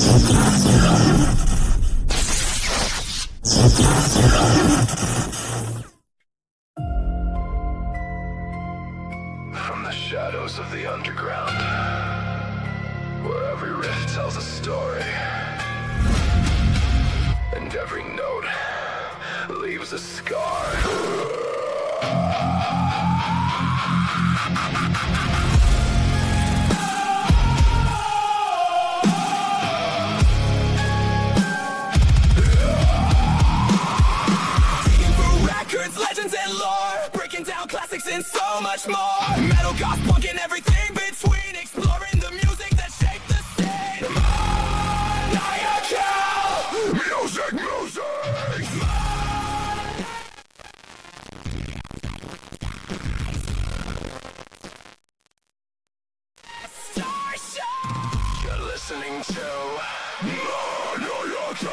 From the shadows of the underground, where every riff tells a story, and every note leaves a scar. Records, legends, and lore, breaking down classics and so much more. Metal, goth, punk, and everything between, exploring the music that shaped the scene. Maniacal music, music. Star Show. You're listening to Maniacal.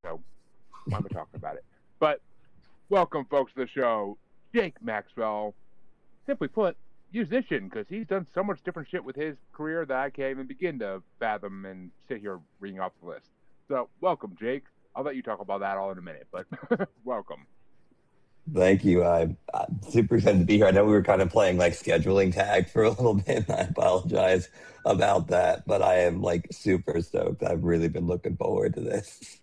So why am I talking about it? But welcome, folks, to the show. Jake Maxwell, simply put, musician, because he's done so much different shit with his career that I can't even begin to fathom and sit here reading off the list. So welcome, Jake. I'll let you talk about that all in a minute, but welcome. Thank you. I'm super excited to be here. I know we were kind of playing like scheduling tag for a little bit. And I apologize about that, but I am like super stoked. I've really been looking forward to this.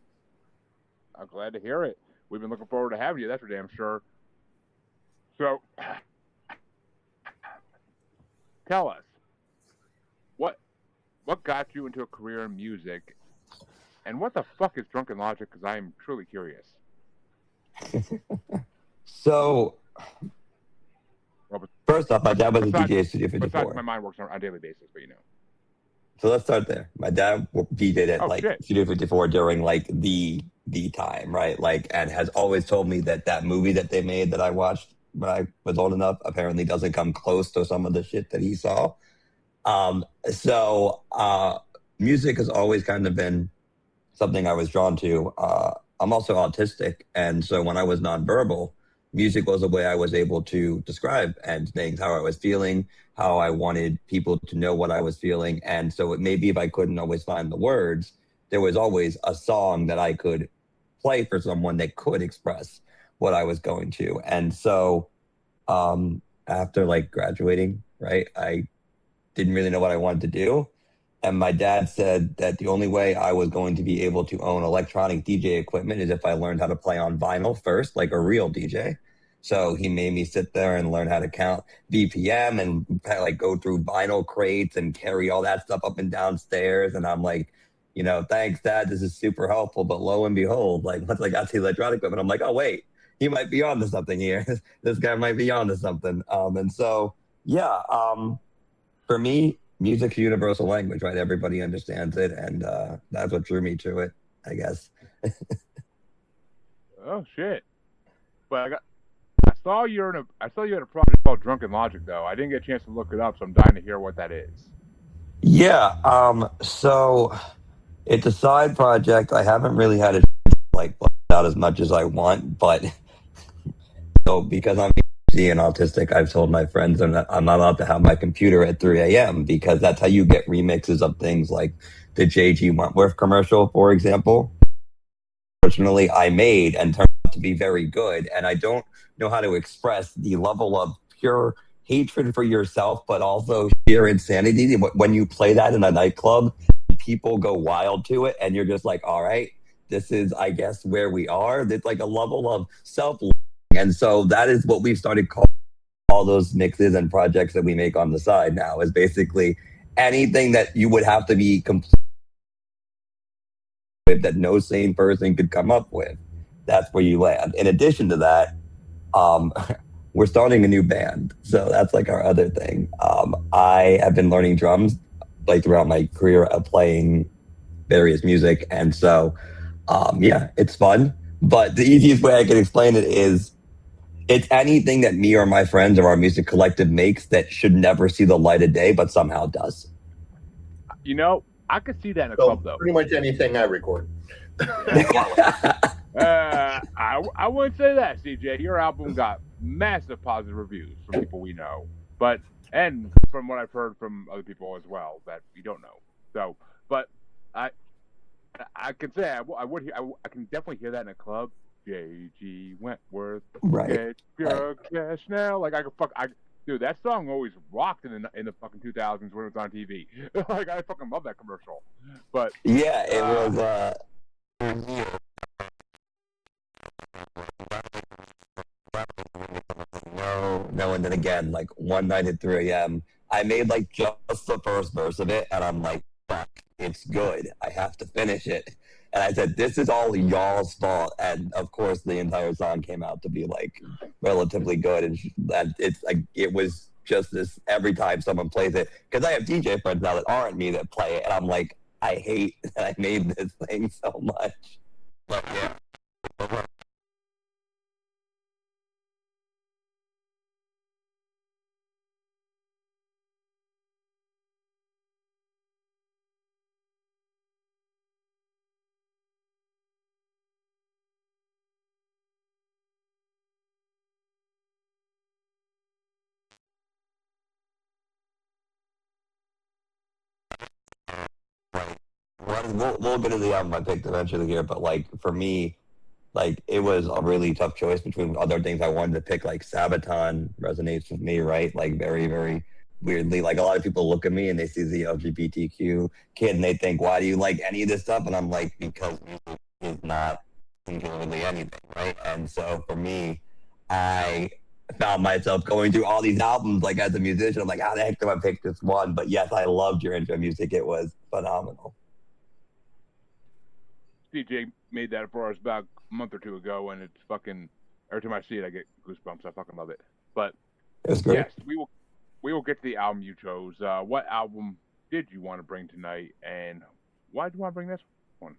I'm glad to hear it. We've been looking forward to having you, that's for damn sure. So, tell us, what got you into a career in music, and what the fuck is Drunken Logic, because I am truly curious. So, first off, my dad was a DJ at Studio 54. Besides, my mind works on a daily basis, but you know. So let's start there. My dad DJ'd at Studio 54 during like the time, right? Like, and has always told me that movie that they made that I watched when I was old enough apparently doesn't come close to some of the shit that he saw. So music has always kind of been something I was drawn to. I'm also autistic, and so when I was nonverbal, music was a way I was able to describe and things, how I was feeling, how I wanted people to know what I was feeling. And so maybe if I couldn't always find the words, there was always a song that I could play for someone that could express what I was going to. And so after like graduating, right, I didn't really know what I wanted to do. And my dad said that the only way I was going to be able to own electronic DJ equipment is if I learned how to play on vinyl first, like a real DJ. So he made me sit there and learn how to count BPM and like go through vinyl crates and carry all that stuff up and downstairs. And I'm like, you know, thanks, Dad. This is super helpful. But lo and behold, like once I got to electronic equipment, I'm like, oh, wait, he might be onto something here. This guy might be onto something. And so, yeah, for me, music's a universal language, right? Everybody understands it, and that's what drew me to it, I guess. Oh shit! But I saw you in a project called Drunken Logic though. I didn't get a chance to look it up, so I'm dying to hear what that is. Yeah. So it's a side project. I haven't really had it like play out as much as I want, but so because I'm ADHD and autistic, I've told my friends I'm not allowed to have my computer at 3 a.m. because that's how you get remixes of things like the JG Wentworth commercial, for example. Fortunately, I made and turned out to be very good, and I don't know how to express the level of pure hatred for yourself, but also sheer insanity when you play that in a nightclub. People go wild to it, and you're just like, all right, this is, I guess, where we are. It's like a level of self, and so that is what we've started calling all those mixes and projects that we make on the side now. Is basically anything that you would have to be complete with that no sane person could come up with. That's where you land. In addition to that, we're starting a new band, so that's like our other thing. I have been learning drums like throughout my career of playing various music, and so yeah, it's fun. But the easiest way I can explain it is it's anything that me or my friends or our music collective makes that should never see the light of day, but somehow does. You know, I could see that in a club though. Pretty much anything I record. I wouldn't say that, CJ. Your album got massive positive reviews from people we know, and from what I've heard from other people as well that we don't know. So, but I can say I can definitely hear that in a club. JG Wentworth, Right. Get your cash now. Like dude, that song always rocked in the fucking 2000s when it was on TV. Like I fucking love that commercial. But yeah, it was. No, and then again, like one night at 3 a.m., I made like just the first verse of it, and I'm like, fuck, it's good. I have to finish it. And I said, this is all y'all's fault. And of course, the entire song came out to be like relatively good. And it's like, it was just this every time someone plays it. Because I have DJ friends now that aren't me that play it. And I'm like, I hate that I made this thing so much. But yeah. We'll get into the album I picked eventually here, but like for me, like it was a really tough choice between other things I wanted to pick. Like Sabaton resonates with me, right? Like very, very weirdly. Like a lot of people look at me and they see the LGBTQ kid and they think, why do you like any of this stuff? And I'm like, because music is not singularly anything, right? And so for me, I found myself going through all these albums like as a musician. I'm like, how the heck do I pick this one? But yes, I loved your intro music. It was phenomenal. CJ made that for us about a month or two ago, and it's fucking every time I see it, I get goosebumps. I fucking love it. But It's great. yes, we will get to the album you chose. What album did you want to bring tonight, and why did you want to bring this one?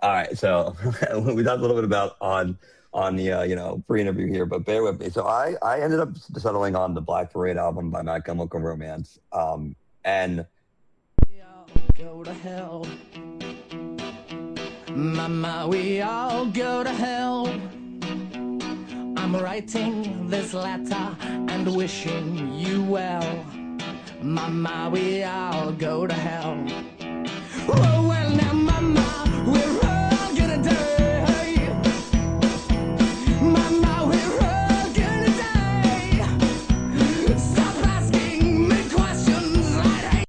All right, so we talked a little bit about on the pre-interview here, but bear with me. So I ended up settling on the Black Parade album by My Chemical Romance, and We all go to hell. Mama, we all go to hell. I'm writing this letter and wishing you well. Mama, we all go to hell. Oh, well, now, Mama, we're all gonna die. Mama, we're all gonna die. Stop asking me questions I hate.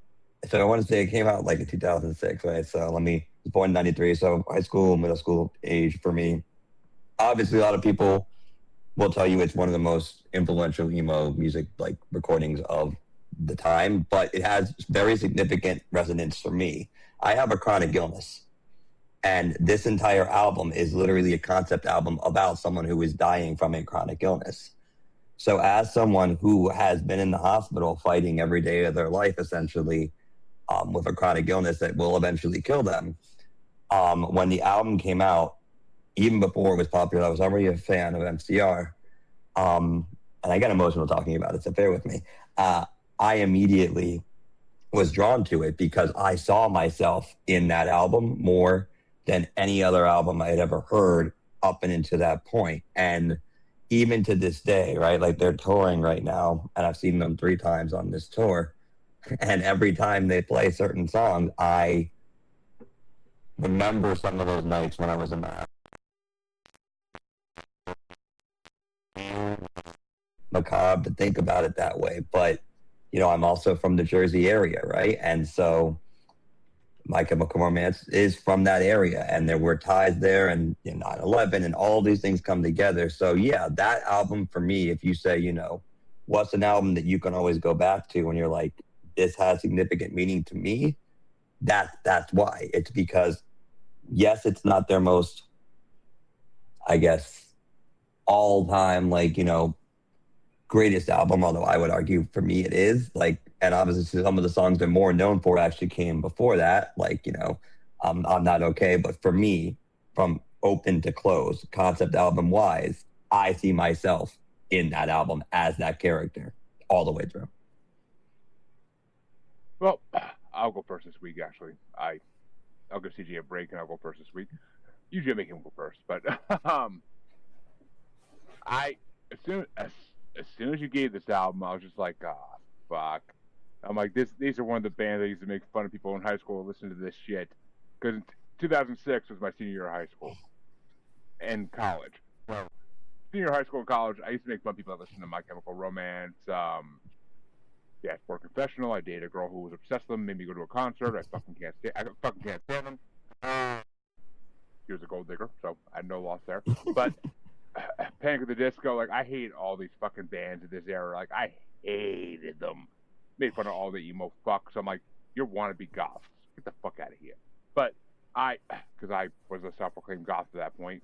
so I want to say it came out like in 2006, right? So I was born in 93, so high school, middle school age for me. Obviously, a lot of people will tell you it's one of the most influential emo music like recordings of the time, but it has very significant resonance for me. I have a chronic illness, and this entire album is literally a concept album about someone who is dying from a chronic illness. So as someone who has been in the hospital fighting every day of their life, essentially, with a chronic illness that will eventually kill them, when the album came out, even before it was popular, I was already a fan of MCR. and I get emotional talking about it, so bear with me. I immediately was drawn to it because I saw myself in that album more than any other album I had ever heard up and into that point. And even to this day, right? Like they're touring right now, and I've seen them 3 times on this tour. And every time they play certain songs, I remember some of those nights when I was in the macabre to think about it that way. But, I'm also from the Jersey area, right? And so My Chemical Romance is from that area, and there were ties there, and 9/11 and all these things come together. So yeah, that album for me, if you say, what's an album that you can always go back to when you're like, this has significant meaning to me, that's why. It's because, yes, it's not their most, I guess, all-time, greatest album, although I would argue for me it is. And obviously some of the songs they're more known for actually came before that, I'm Not Okay. But for me, from open to close, concept album-wise, I see myself in that album as that character all the way through. Well, I'll go first this week, actually. I'll give CJ a break, and I'll go first this week. Usually I make him go first, but as soon as you gave this album, I was just like, oh, fuck. I'm like, these are one of the bands that used to make fun of people in high school listen to this shit. Because 2006 was my senior year of high school and college. Well, senior high school and college, I used to make fun of people that listened to My Chemical Romance. Yeah, for a confessional, I dated a girl who was obsessed with them, made me go to a concert. I fucking can't stand them. She was a gold digger, so I had no loss there. But Panic at the Disco, I hate all these fucking bands of this era. I hated them. Made fun of all the emo fucks. I'm like, you're wannabe goths. Get the fuck out of here. But because I was a self-proclaimed goth at that point,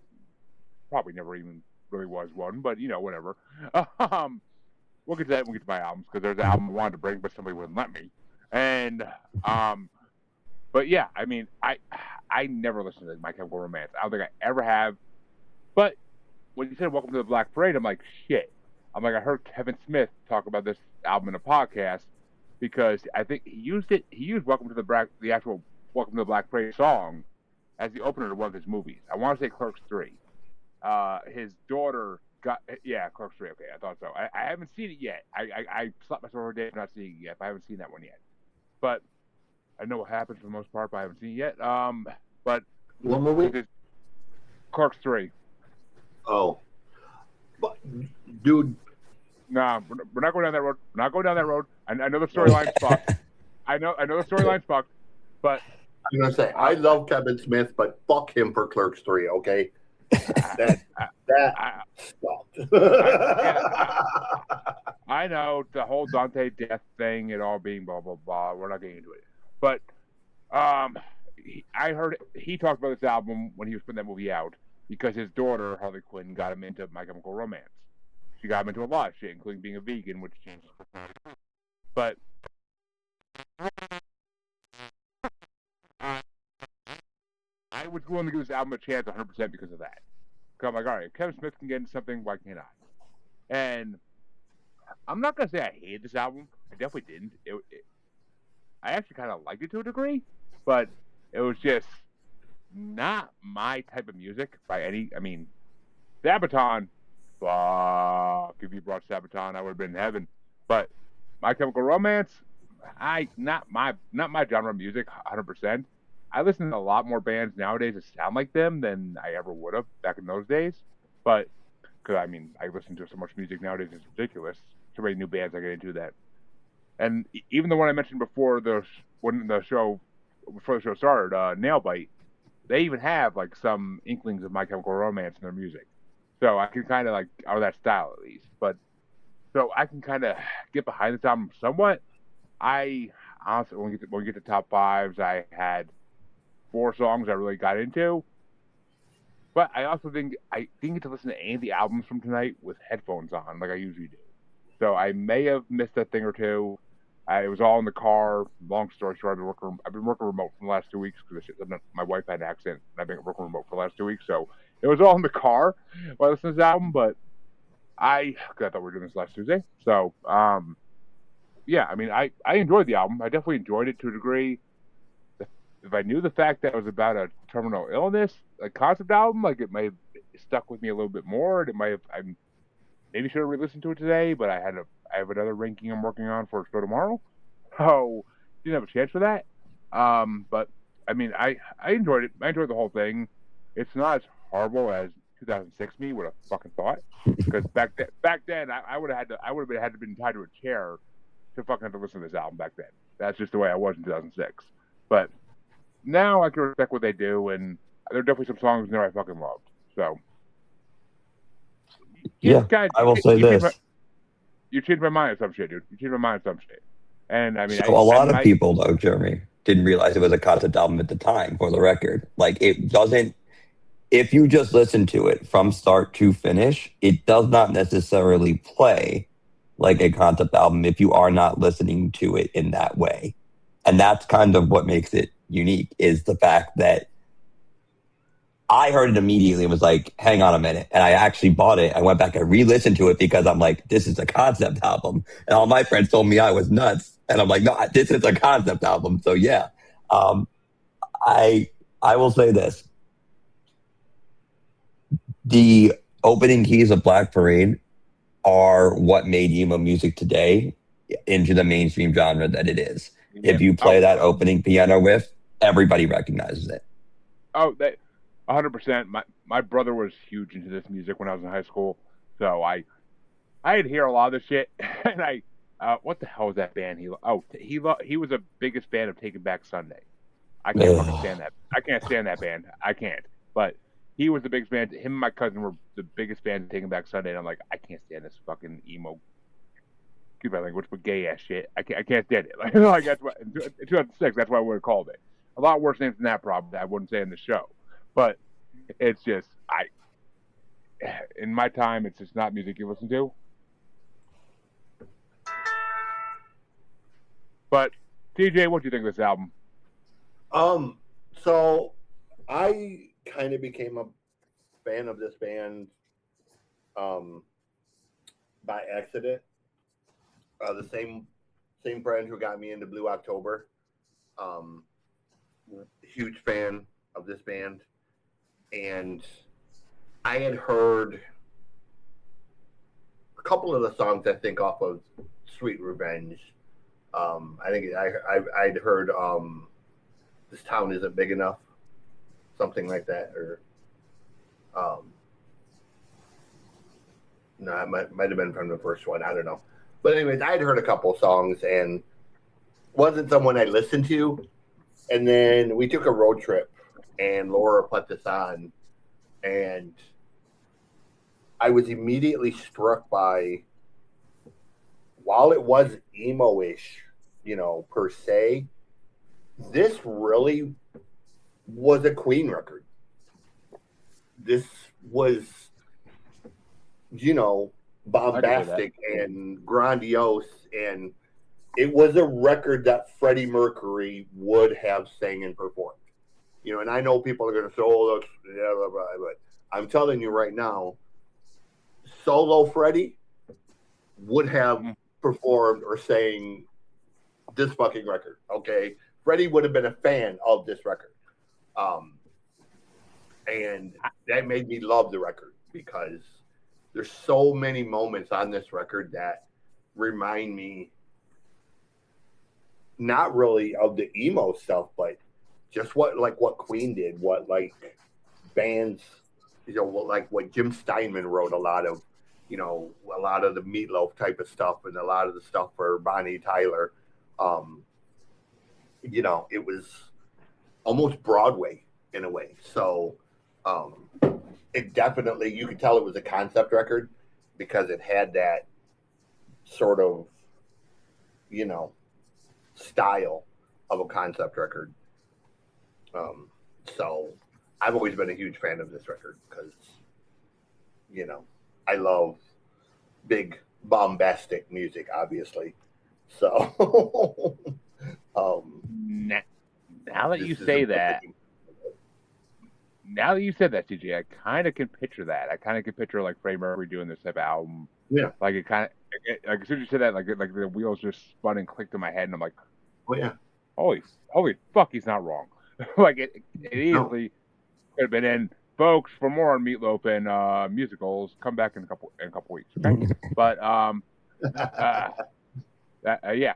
probably never even really was one, but whatever. We'll get to that when we get to my albums, because there's an album I wanted to bring, but somebody wouldn't let me. And but yeah, I mean, I never listened to My Chemical Romance. I don't think I ever have. But when you said Welcome to the Black Parade, I'm like, shit. I'm like, I heard Kevin Smith talk about this album in a podcast, because I think he used Welcome to the actual Welcome to the Black Parade song as the opener to one of his movies. I want to say Clerks 3. His daughter Clerks 3. Okay, I thought so. I haven't seen it yet. I slapped myself over the day for not seeing it yet. But I haven't seen that one yet. But I know what happens for the most part, but I haven't seen it yet. But what movie? Clerks 3. Oh, but dude. Nah, we're not going down that road. We're not going down that road. I know the storyline's fucked. I know the storyline's fucked. But I'm gonna say I love Kevin Smith, but fuck him for Clerks 3. Okay. I know the whole Dante death thing, it all being blah blah blah. We're not getting into it, but I heard he talked about this album when he was putting that movie out, because his daughter Harley Quinn got him into My Chemical Romance. She got him into a lot of shit, including being a vegan, which changed his personality. But I was willing to give this album a chance 100% because of that. Because I'm like, all right, if Kevin Smith can get into something, why can't I? And I'm not going to say I hated this album. I definitely didn't. I actually kind of liked it to a degree, but it was just not my type of music by any... I mean, Sabaton, fuck, if you brought Sabaton, I would have been in heaven. But My Chemical Romance, not my genre of music, 100%. I listen to a lot more bands nowadays that sound like them than I ever would have back in those days. But, because, I mean, I listen to so much music nowadays, it's ridiculous. So many new bands I get into that. And even the one I mentioned before the show started, Nailbite, they even have, some inklings of My Chemical Romance in their music. So I can kind of, out of that style at least. But, so I can kind of get behind this album somewhat. I, honestly, when we get to top fives, I had 4 songs I really got into, but I also think I didn't get to listen to any of the albums from tonight with headphones on like I usually do. So I may have missed a thing or two. It was all in the car. Long story short, I've been working remote for the last 2 weeks because my wife had an accident, and I've been working remote for the last 2 weeks. So it was all in the car while I listened to this album. But I thought we were doing this last Tuesday. So, yeah, I mean, I enjoyed the album. I definitely enjoyed it to a degree. If I knew the fact that it was about a terminal illness, a concept album, like it might have stuck with me a little bit more. And it might have, I maybe should have re-listened to it today, but I have another ranking I'm working on for a show tomorrow. So, didn't have a chance for that. But I mean, I enjoyed it. I enjoyed the whole thing. It's not as horrible as 2006 me would have fucking thought. Because back then, I would have had to been tied to a chair to fucking have to listen to this album back then. That's just the way I was in 2006. But now I can respect what they do, and there are definitely some songs in there I fucking loved. So, I will say this. You changed my mind on some shit, dude. You changed my mind on some shit. And I mean, So a lot of people, though, Jeremy, didn't realize it was a concept album at the time, for the record. Like, it doesn't, if you just listen to it from start to finish, it does not necessarily play like a concept album if you are not listening to it in that way. And that's kind of what makes it unique, is the fact that I heard it immediately and was like, hang on a minute. And I actually bought it. I went back and re-listened to it because I'm like, this is a concept album. And all my friends told me I was nuts. And I'm like, no, this is a concept album. So yeah, I will say this. The opening keys of Black Parade are what made emo music today into the mainstream genre that it is. Yeah. If you play that opening piano riff, everybody recognizes it. Oh, 100%. My brother was huge into this music when I was in high school, so I'd hear a lot of this shit. And what the hell was that band? He was a biggest fan of Taking Back Sunday. I can't fucking stand that. I can't stand that band. I can't. But he was the biggest fan. Him and my cousin were the biggest fans of Taking Back Sunday. And I'm like, I can't stand this fucking emo, excuse my language, but gay ass shit. I can't stand it. Like that's what in 2006. That's what I would have called it. A lot worse names than that, probably. I wouldn't say in the show. But it's just in my time, it's just not music you listen to. But TJ, what do you think of this album? So I kind of became a fan of this band by accident. The same friend who got me into Blue October. Huge fan of this band. And I had heard a couple of the songs, I think, off of Sweet Revenge. I think I'd heard This Town Isn't Big Enough, something like that. Or no, it might have been from the first one. I don't know. But anyways, I'd heard a couple of songs and wasn't someone I listened to. And then we took a road trip. And Laura put this on, and I was immediately struck by, while it was emo-ish, per se, this really was a Queen record. This was, bombastic and grandiose, and it was a record that Freddie Mercury would have sang and performed. And I know people are going to say, oh, that's, yeah, blah, blah, blah. But I'm telling you right now, solo Freddie would have performed or sang this fucking record, okay? Freddie would have been a fan of this record. And that made me love the record because there's so many moments on this record that remind me not really of the emo stuff, but just what Queen did, what bands, like what Jim Steinman wrote a lot of the Meatloaf type of stuff and a lot of the stuff for Bonnie Tyler. It was almost Broadway in a way. So it definitely, you could tell it was a concept record because it had that sort of, style of a concept record. So I've always been a huge fan of this record because, I love big bombastic music, obviously. So, now that you say that, now that you said that, CJ, I kind of can picture that. I kind of can picture like Freddie Mercury doing this type of album. Yeah. Like it kind of like as soon as you said that, like the wheels just spun and clicked in my head, and I'm like, Oh yeah. holy fuck, he's not wrong. Like it easily could have been in. Folks, for more on Meatloaf and musicals, come back in a couple weeks, okay? But yeah.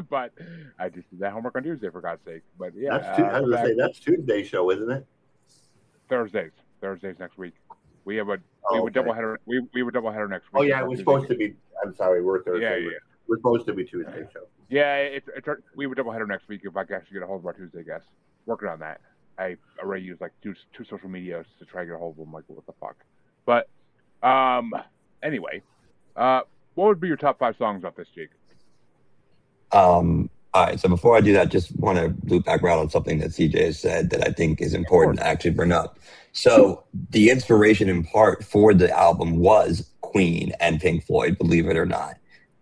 But I just did that homework on Tuesday, for God's sake. But yeah, I was gonna say that's Tuesday's show, isn't it? Thursdays next week. We have a double header. We have a double header next week. Oh yeah, it was supposed to be. I'm sorry, we're Thursday. Yeah. We're supposed to be Tuesday show. Yeah, it's we have a double header next week if I can actually get a hold of our Tuesday guests. Working on that. I already used like two social medias to try to get a hold of them. Like, what the fuck? But anyway, what would be your top 5 songs off this, Jake? All right. So before I do that, just want to loop back around on something that CJ has said that I think is important to actually bring up. So the inspiration in part for the album was Queen and Pink Floyd, believe it or not.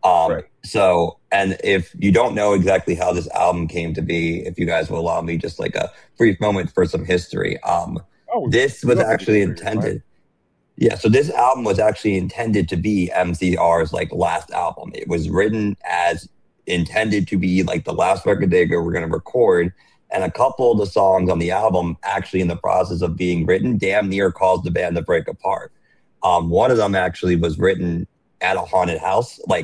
Right. So, and if you don't know exactly how this album came to be, if you guys will allow me just like a brief moment for some history. This was actually intended. Right? Yeah, so this album was actually intended to be MCR's like last album. It was written as intended to be like the last record they were going to record, and a couple of the songs on the album actually in the process of being written damn near caused the band to break apart. One of them actually was written at a haunted house, I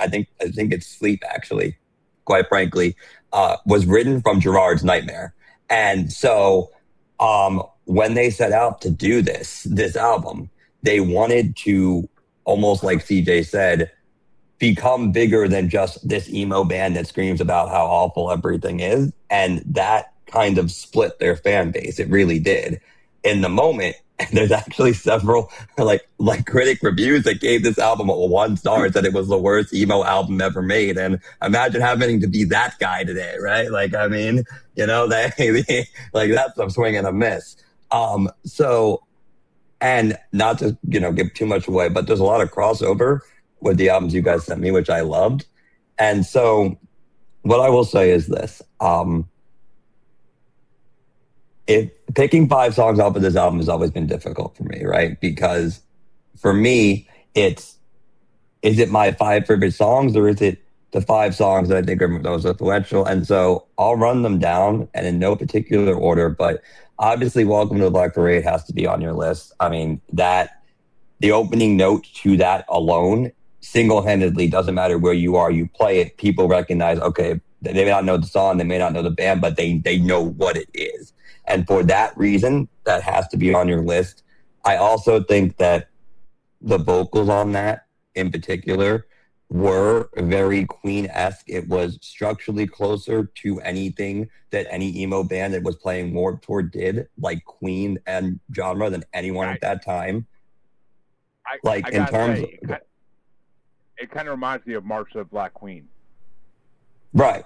think it's Sleep actually, quite frankly, was written from Gerard's nightmare. And so when they set out to do this album, they wanted to, almost like CJ said, become bigger than just this emo band that screams about how awful everything is. And that kind of split their fan base. It really did. In the moment, there's actually several like critic reviews that gave this album a 1 star, said it was the worst emo album ever made. And imagine having to be that guy today, right? Like, I mean, you know, they like that's a swing and a miss. So, and not to, you know, give too much away, but there's a lot of crossover with the albums you guys sent me, which I loved. And so what I will say is this, if picking 5 songs off of this album has always been difficult for me, right? Because for me, is it my 5 favorite songs, or is it the 5 songs that I think are most influential? And so I'll run them down and in no particular order, but obviously Welcome to the Black Parade has to be on your list. I mean, the opening note to that alone, single-handedly, doesn't matter where you are, you play it, people recognize, okay, they may not know the song, they may not know the band, but they know what it is. And for that reason, that has to be on your list. I also think that the vocals on that in particular were very Queen-esque. It was structurally closer to anything that any emo band that was playing Warped Tour did, like Queen and genre, than anyone at that time. It kind of reminds me of March of the Black Queen. Right.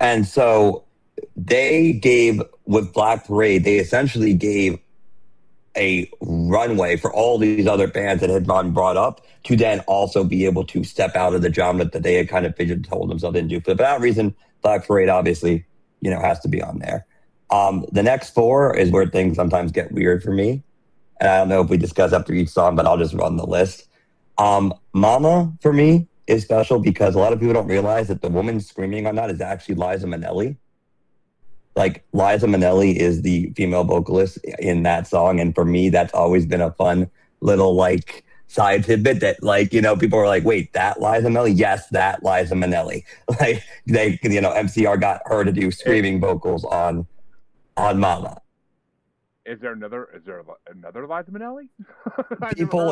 And so they gave, with Black Parade, they essentially gave a runway for all these other bands that had been brought up to then also be able to step out of the genre that they had kind of pigeonholed themselves into. For that reason, Black Parade obviously, you know, has to be on there. The next 4 is where things sometimes get weird for me. And I don't know if we discuss after each song, but I'll just run the list. Mama, for me, is special because a lot of people don't realize that the woman screaming on that is actually Liza Minnelli. Like, Liza Minnelli is the female vocalist in that song. And for me, that's always been a fun little, like, side tidbit that, like, you know, people are like, wait, that Liza Minnelli? Yes, that Liza Minnelli. Like, they, you know, MCR got her to do screaming vocals on Mama. Is there another Liza Minnelli? People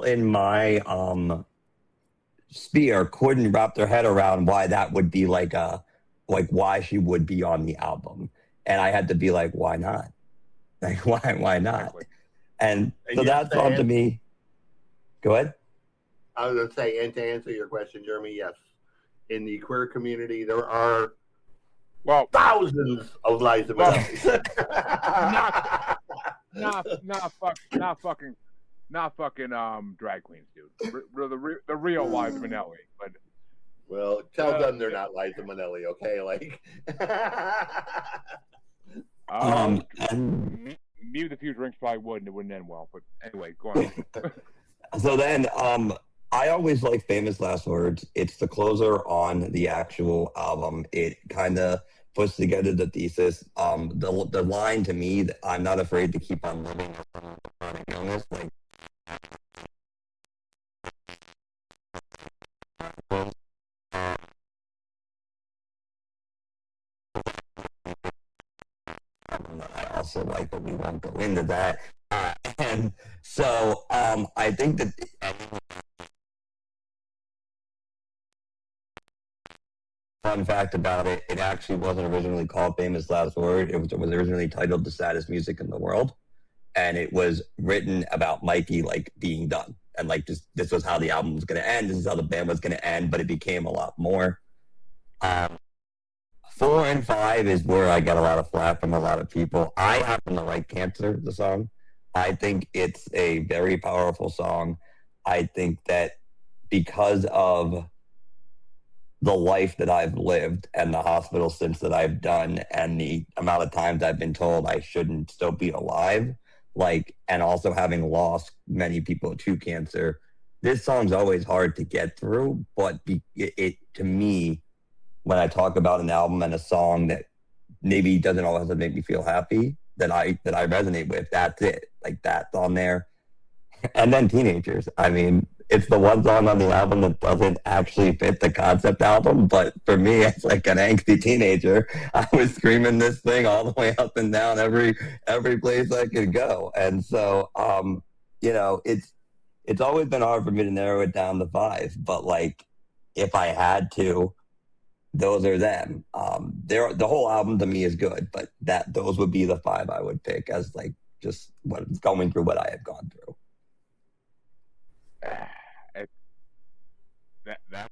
in my sphere couldn't wrap their head around why that would be like why she would be on the album. And I had to be like, why not? Like, why not? Exactly. And so that's on to me. Go ahead. I was going to say, and to answer your question, Jeremy, yes. In the queer community, there are thousands of Liza Minnellis. Not fucking drag queens, dude. The real Liza Minnelli. But well, tell them they're not Liza Minnelli, okay? Like, And Me with a few drinks probably would, and it wouldn't end well. But anyway, go on. so then, I always like Famous Last Words. It's the closer on the actual album. It kind of puts together the thesis. The line to me, that I'm not afraid to keep on living chronic illness. Like, I also like, but we won't go into that. And so, I think that. Fun fact about it, it actually wasn't originally called Famous Last Word. It was originally titled The Saddest Music in the World. And it was written about Mikey, like, being done. And, like, this was how the album was going to end. This is how the band was going to end. But it became a lot more. 4 and 5 is where I get a lot of flack from a lot of people. I happen to like Cancer, the song. I think it's a very powerful song. I think that because of the life that I've lived and the hospital stints that I've done and the amount of times I've been told I shouldn't still be alive, like, and also having lost many people to cancer, this song's always hard to get through. But it to me, when I talk about an album and a song that maybe doesn't always have to make me feel happy, that I resonate with, that's it. Like, that's on there. And then Teenagers. I mean, it's the one song on the album that doesn't actually fit the concept album, but for me, it's like an angsty teenager. I was screaming this thing all the way up and down every place I could go. And so, it's always been hard for me to narrow it down to 5, but, like, if I had to, those are them. The whole album to me is good, but those would be the 5 I would pick as, like, just going through what I have gone through. That's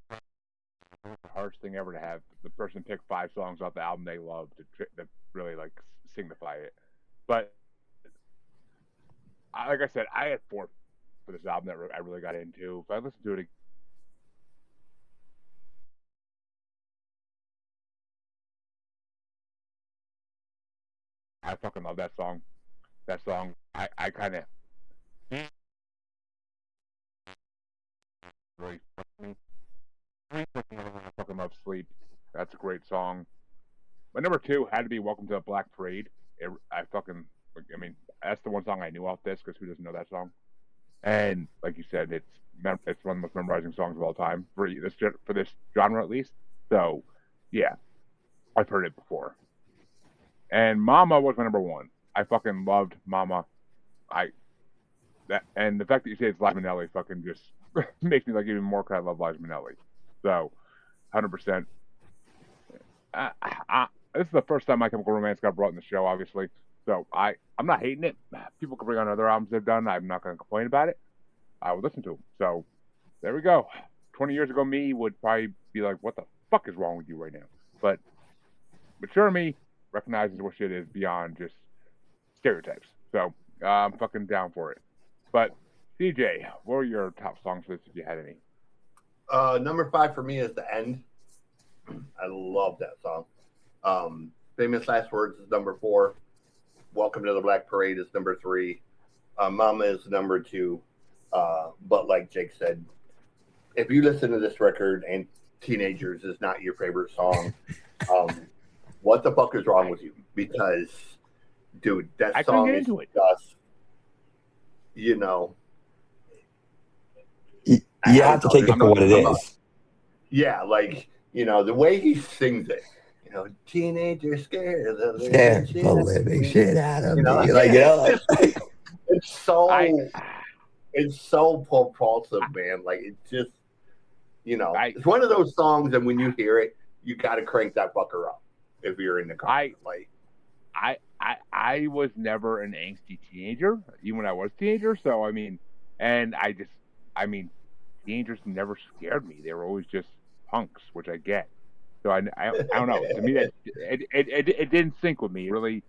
the hardest thing ever to have the person pick 5 songs off the album they love to really, like, signify it. But like I said, I had 4 for this album that I really got into. If I listen to it again, I fucking love that song. That song, I kind of really I fucking love Sleep. That's a great song. My number 2 had to be Welcome to the Black Parade. That's the one song I knew off this, because who doesn't know that song? And like you said, it's one of the most memorizing songs of all time for this genre, at least. So, yeah, I've heard it before. And Mama was my number 1. I fucking loved Mama. And the fact that you say it's Liza Minnelli fucking just makes me like even more, because I love Liza Minnelli. So, 100%. This is the first time My Chemical Romance got brought in the show, obviously. So I'm not hating it. People can bring on other albums they've done. I'm not going to complain about it. I would listen to them. So there we go. 20 years ago, me would probably be like, what the fuck is wrong with you right now? But mature me recognizes what shit is beyond just stereotypes. So I'm fucking down for it. But CJ, what were your top songs for this, if you had any? Number 5 for me is The End. I love that song. Famous Last Words is number 4. Welcome to the Black Parade is number 3. Mama is number 2. But like Jake said, if you listen to this record and Teenagers is not your favorite song, what the fuck is wrong with you? Because, dude, that song is just, you have to take it for what it is. Yeah, like, the way he sings it. Teenager scared of the living shit out of me. It's so propulsive, man. Like, it's just, it's one of those songs, and when you hear it, you got to crank that fucker up if you're in the car. I was never an angsty teenager, even when I was a teenager. So, teenagers never scared me. They were always just punks, which I get. So I don't know. To me, that it didn't sync with me. It really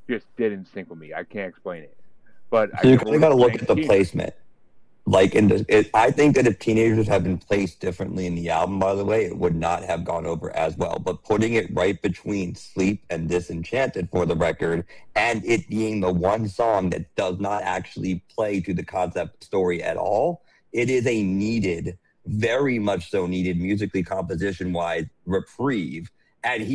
just didn't sync with me. I can't explain it. But so you kind of got to look at the placement. like I think that if Teenagers had been placed differently in the album, by the way, it would not have gone over as well. But putting it right between Sleep and Disenchanted for the record, and it being the one song that does not actually play to the concept story at all, it is a needed, very much so needed musically composition wise reprieve. And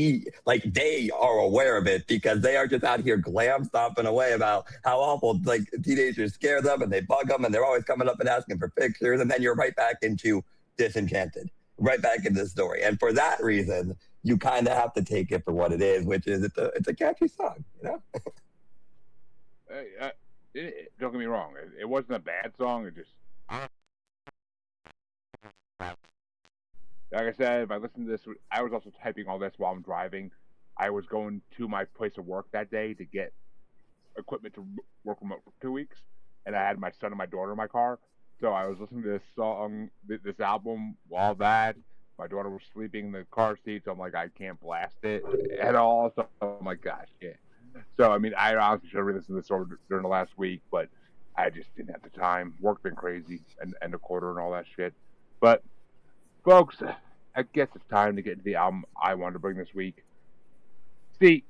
they are aware of it because they are just out here glam stomping away about how awful like teenagers scare them and they bug them and they're always coming up and asking for pictures. And then you're right back into Disenchanted, right back into the story. And for that reason, you kind of have to take it for what it is, which is it's a catchy song, you know? Don't get me wrong. It wasn't a bad song. It just, like I said, if I listened to this, I was also typing all this while I'm driving. I was going to my place of work that day to get equipment to work remote for 2 weeks, and I had my son and my daughter in my car. So I was listening to this song, this album, while that. My daughter was sleeping in the car seat, so I'm like, I can't blast it at all. So I'm like, gosh, yeah. So, I mean, I honestly should have listened to this over during the last week, but I just didn't have the time. Work been crazy, and the quarter and all that shit. But, folks, I guess it's time to get into the album I wanted to bring this week. See,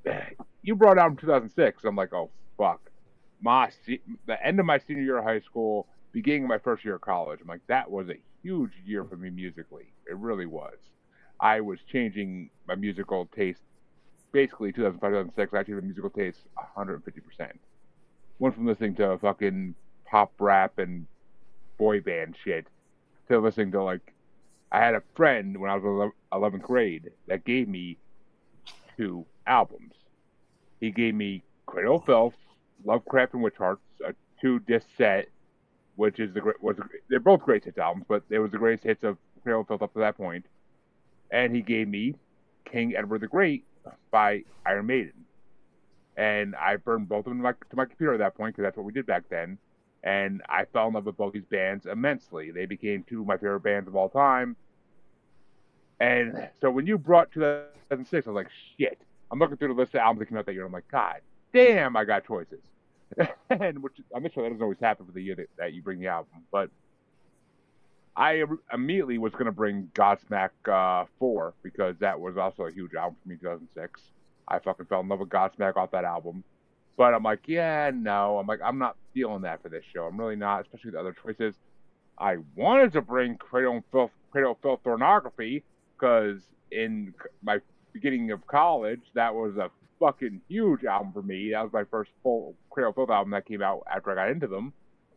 you brought out in 2006. I'm like, oh, fuck. The end of my senior year of high school, beginning of my first year of college. I'm like, that was a huge year for me musically. It really was. I was changing my musical taste. Basically, 2005, 2006, I changed my musical taste 150%. Went from listening to fucking pop rap and boy band shit to listening to, like, I had a friend when I was in 11th grade that gave me 2 albums. He gave me Cradle of Filth, Lovecraft and Witch Hearts, a 2-disc set, which is they're both great hits albums, but it was the greatest hits of Cradle of Filth up to that point. And he gave me King Edward the Great by Iron Maiden. And I burned both of them to my computer at that point because that's what we did back then. And I fell in love with both these bands immensely. They became 2 of my favorite bands of all time. And so when you brought 2006, I was like, shit. I'm looking through the list of albums that came out that year. And I'm like, God damn, I got choices. And which I'm not sure that doesn't always happen for the year that you bring the album. But I immediately was going to bring Godsmack 4 because that was also a huge album for me in 2006. I fucking fell in love with Godsmack off that album. But I'm like, yeah, no. I'm like, I'm not feeling that for this show. I'm really not, especially with other choices. I wanted to bring Cradle of Filth Pornography because in my beginning of college, that was a fucking huge album for me. That was my first full Cradle of Filth album that came out after I got into them.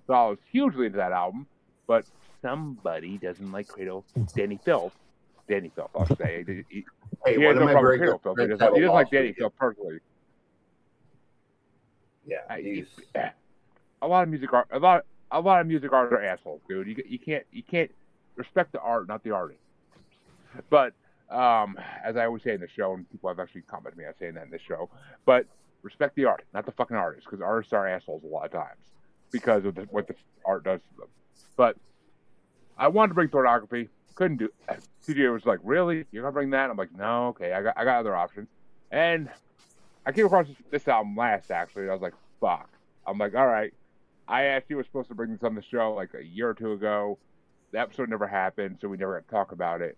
So I was hugely into that album. But somebody doesn't like Danny Filth, I'll say. Hey, one of my very good Filth. friends He doesn't like Danny Filth personally. Yeah, a lot of music artists are assholes, dude. You can't respect the art, not the artist. But as I always say in the show, and people have actually commented me on saying that in this show, but respect the art, not the fucking artist, because artists are assholes a lot of times because of what the art does to them. But I wanted to bring Pornography, couldn't do. CJ was like, "Really? You're gonna bring that?" I'm like, "No, okay, I got other options." And I came across this album last, actually, and I was like, "Fuck." I'm like, "All right." I actually was supposed to bring this on the show like a year or 2 ago. The episode never happened, so we never got to talk about it.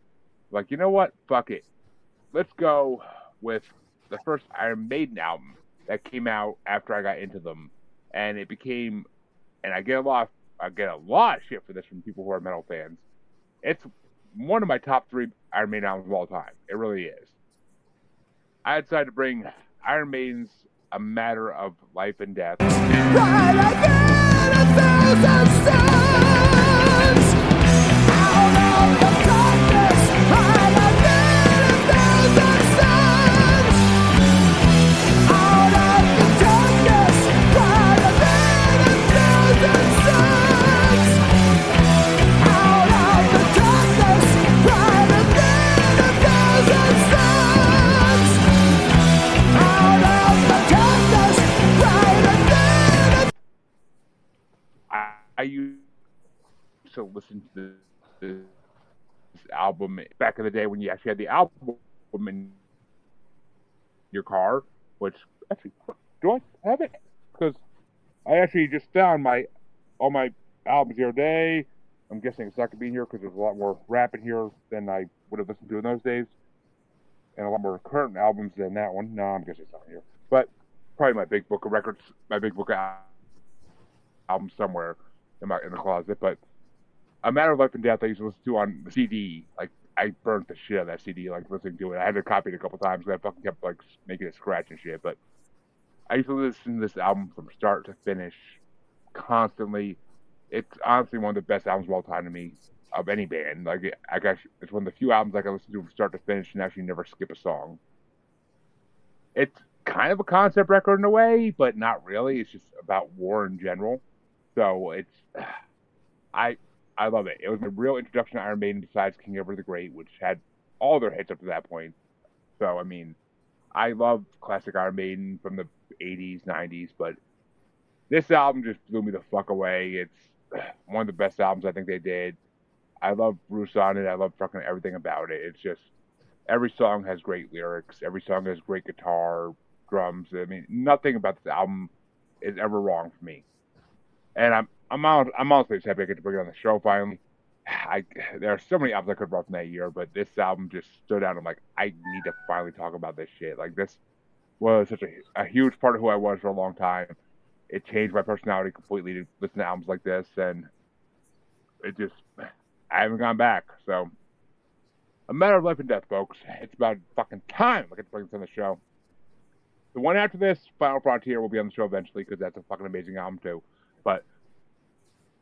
Like, you know what? Fuck it. Let's go with the first Iron Maiden album that came out after I got into them, and it became, and I get a lot of shit for this from people who are metal fans. It's one of my top 3 Iron Maiden albums of all time. It really is. I decided to bring Iron Maiden's A Matter of Life and Death. I used to listen to this album back in the day when you actually had the album in your car, which actually, do I have it? Because I actually just found all my albums here today. I'm guessing it's not going to be in here because there's a lot more rap in here than I would have listened to in those days. And a lot more current albums than that one. No, I'm guessing it's not in here. But probably my big book of records, my big book of albums somewhere in the closet. But A Matter of Life and Death I used to listen to on the CD. Like, I burnt the shit out of that CD, like, listening to it. I had to copy it a couple times because I fucking kept, like, making it scratch and shit. But I used to listen to this album from start to finish constantly. It's honestly one of the best albums of all time to me, of any band. Like, it's one of the few albums I can listen to from start to finish and actually never skip a song. It's kind of a concept record in a way, but not really. It's just about war in general. So it's, I love it. It was my real introduction to Iron Maiden besides King Ever the Great, which had all their hits up to that point. So, I mean, I love classic Iron Maiden from the 80s, 90s, but this album just blew me the fuck away. It's one of the best albums I think they did. I love Bruce on it. I love fucking everything about it. It's just, every song has great lyrics. Every song has great guitar, drums. I mean, nothing about this album is ever wrong for me. And I'm honestly just happy I get to bring it on the show finally. There are so many albums I could have brought from that year, but this album just stood out. I'm like, I need to finally talk about this shit. Like, this was such a huge part of who I was for a long time. It changed my personality completely to listen to albums like this, and it just, I haven't gone back. So, A Matter of Life and Death, folks. It's about fucking time I get to bring this on the show. The one after this, Final Frontier, will be on the show eventually because that's a fucking amazing album too. But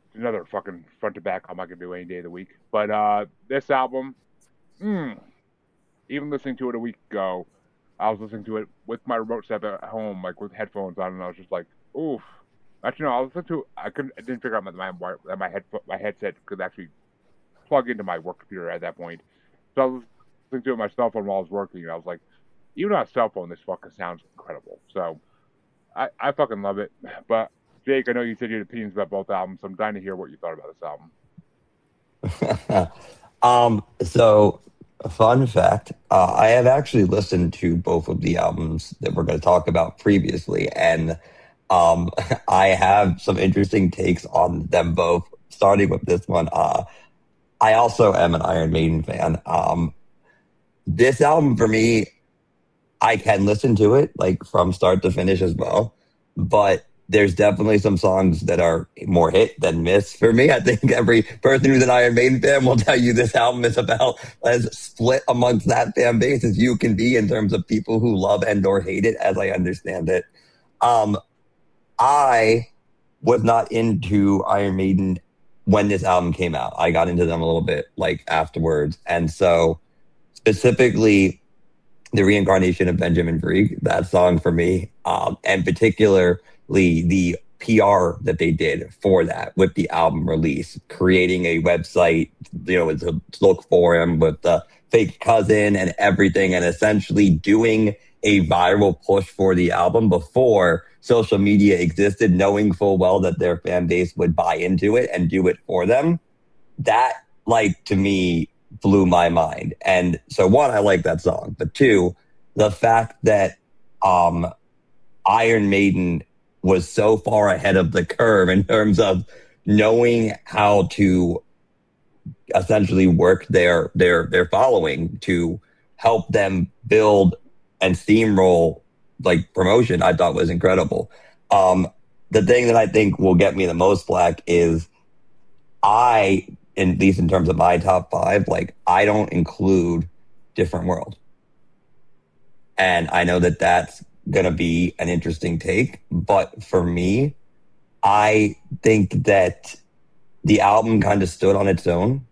it's another fucking front to back album I can do any day of the week. But this album, even listening to it a week ago, I was listening to it with my remote set at home, like with headphones on, and I was just like, oof. Actually, no, I was listening to. I didn't figure out that my headset could actually plug into my work computer at that point. So I was listening to it on my cell phone while I was working, and I was like, even on a cell phone, this fucking sounds incredible. So I fucking love it. But Jake, I know you said you had opinions about both albums, so I'm dying to hear what you thought about this album. So, fun fact, I have actually listened to both of the albums that we're going to talk about previously, and I have some interesting takes on them both, starting with this one. I also am an Iron Maiden fan. This album, for me, I can listen to it, like, from start to finish as well, but there's definitely some songs that are more hit than miss for me. I think every person who's an Iron Maiden fan will tell you this album is about as split amongst that fan base as you can be in terms of people who love and or hate it, as I understand it. I was not into Iron Maiden when this album came out. I got into them a little bit like afterwards. And so specifically the Reincarnation of Benjamin Vrieg, that song for me, and particularly the PR that they did for that with the album release, creating a website, to look for him with the fake cousin and everything, and essentially doing a viral push for the album before social media existed, knowing full well that their fan base would buy into it and do it for them. That, like, to me, blew my mind. And so, one, I like that song, but two, the fact that Iron Maiden was so far ahead of the curve in terms of knowing how to essentially work their following to help them build and steamroll like promotion, I thought was incredible. The thing that I think will get me the most flack is at least in terms of my top 5, like, I don't include Different World. And I know that that's going to be an interesting take, but for me, I think that the album kind of stood on its own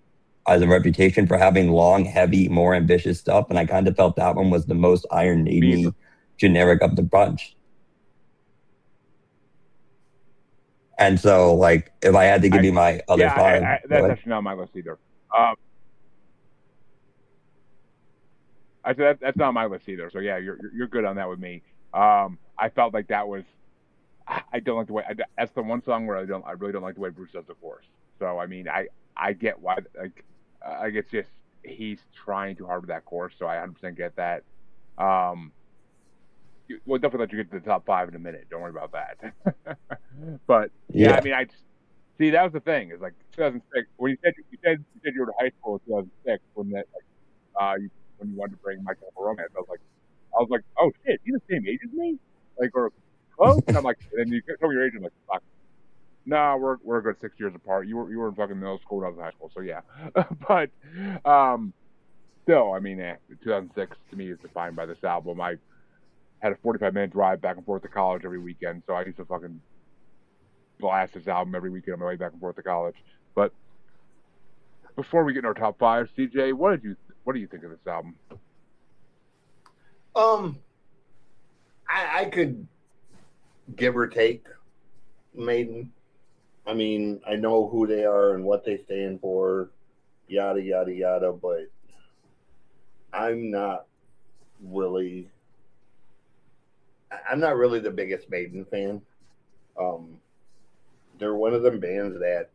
as a reputation for having long, heavy, more ambitious stuff, and I kind of felt that one was the most Iron Maiden generic of the bunch. And so, like, if I had to give you my other 5, that's actually not on my list either. I said that's not on my list either. So yeah, you're good on that with me. I felt like that was. I don't like the way. That's the one song where I really don't like the way Bruce does the chorus. So I mean, I get why. Like, I guess just he's trying too hard with that chorus. So I 100% get that. We'll definitely let you get to the top 5 in a minute. Don't worry about that. But yeah, I mean, See, that was the thing. Is like 2006. When you said you were in high school in 2006 when when you wanted to bring My Chemical Romance, I was like, oh shit, he's the same age as me, like or close. And I'm like, and then you tell me your age, and I'm like, fuck. No, we're a good 6 years apart. You were in fucking middle school when I was in high school, so yeah. But still, I mean, 2006 to me is defined by this album. I had a 45-minute drive back and forth to college every weekend, so I used to fucking blast this album every weekend on my way back and forth to college. But before we get into our top five, CJ, what do you think of this album? I could give or take Maiden. I mean, I know who they are and what they stand for, yada yada yada, but I'm not really the biggest Maiden fan. They're one of them bands that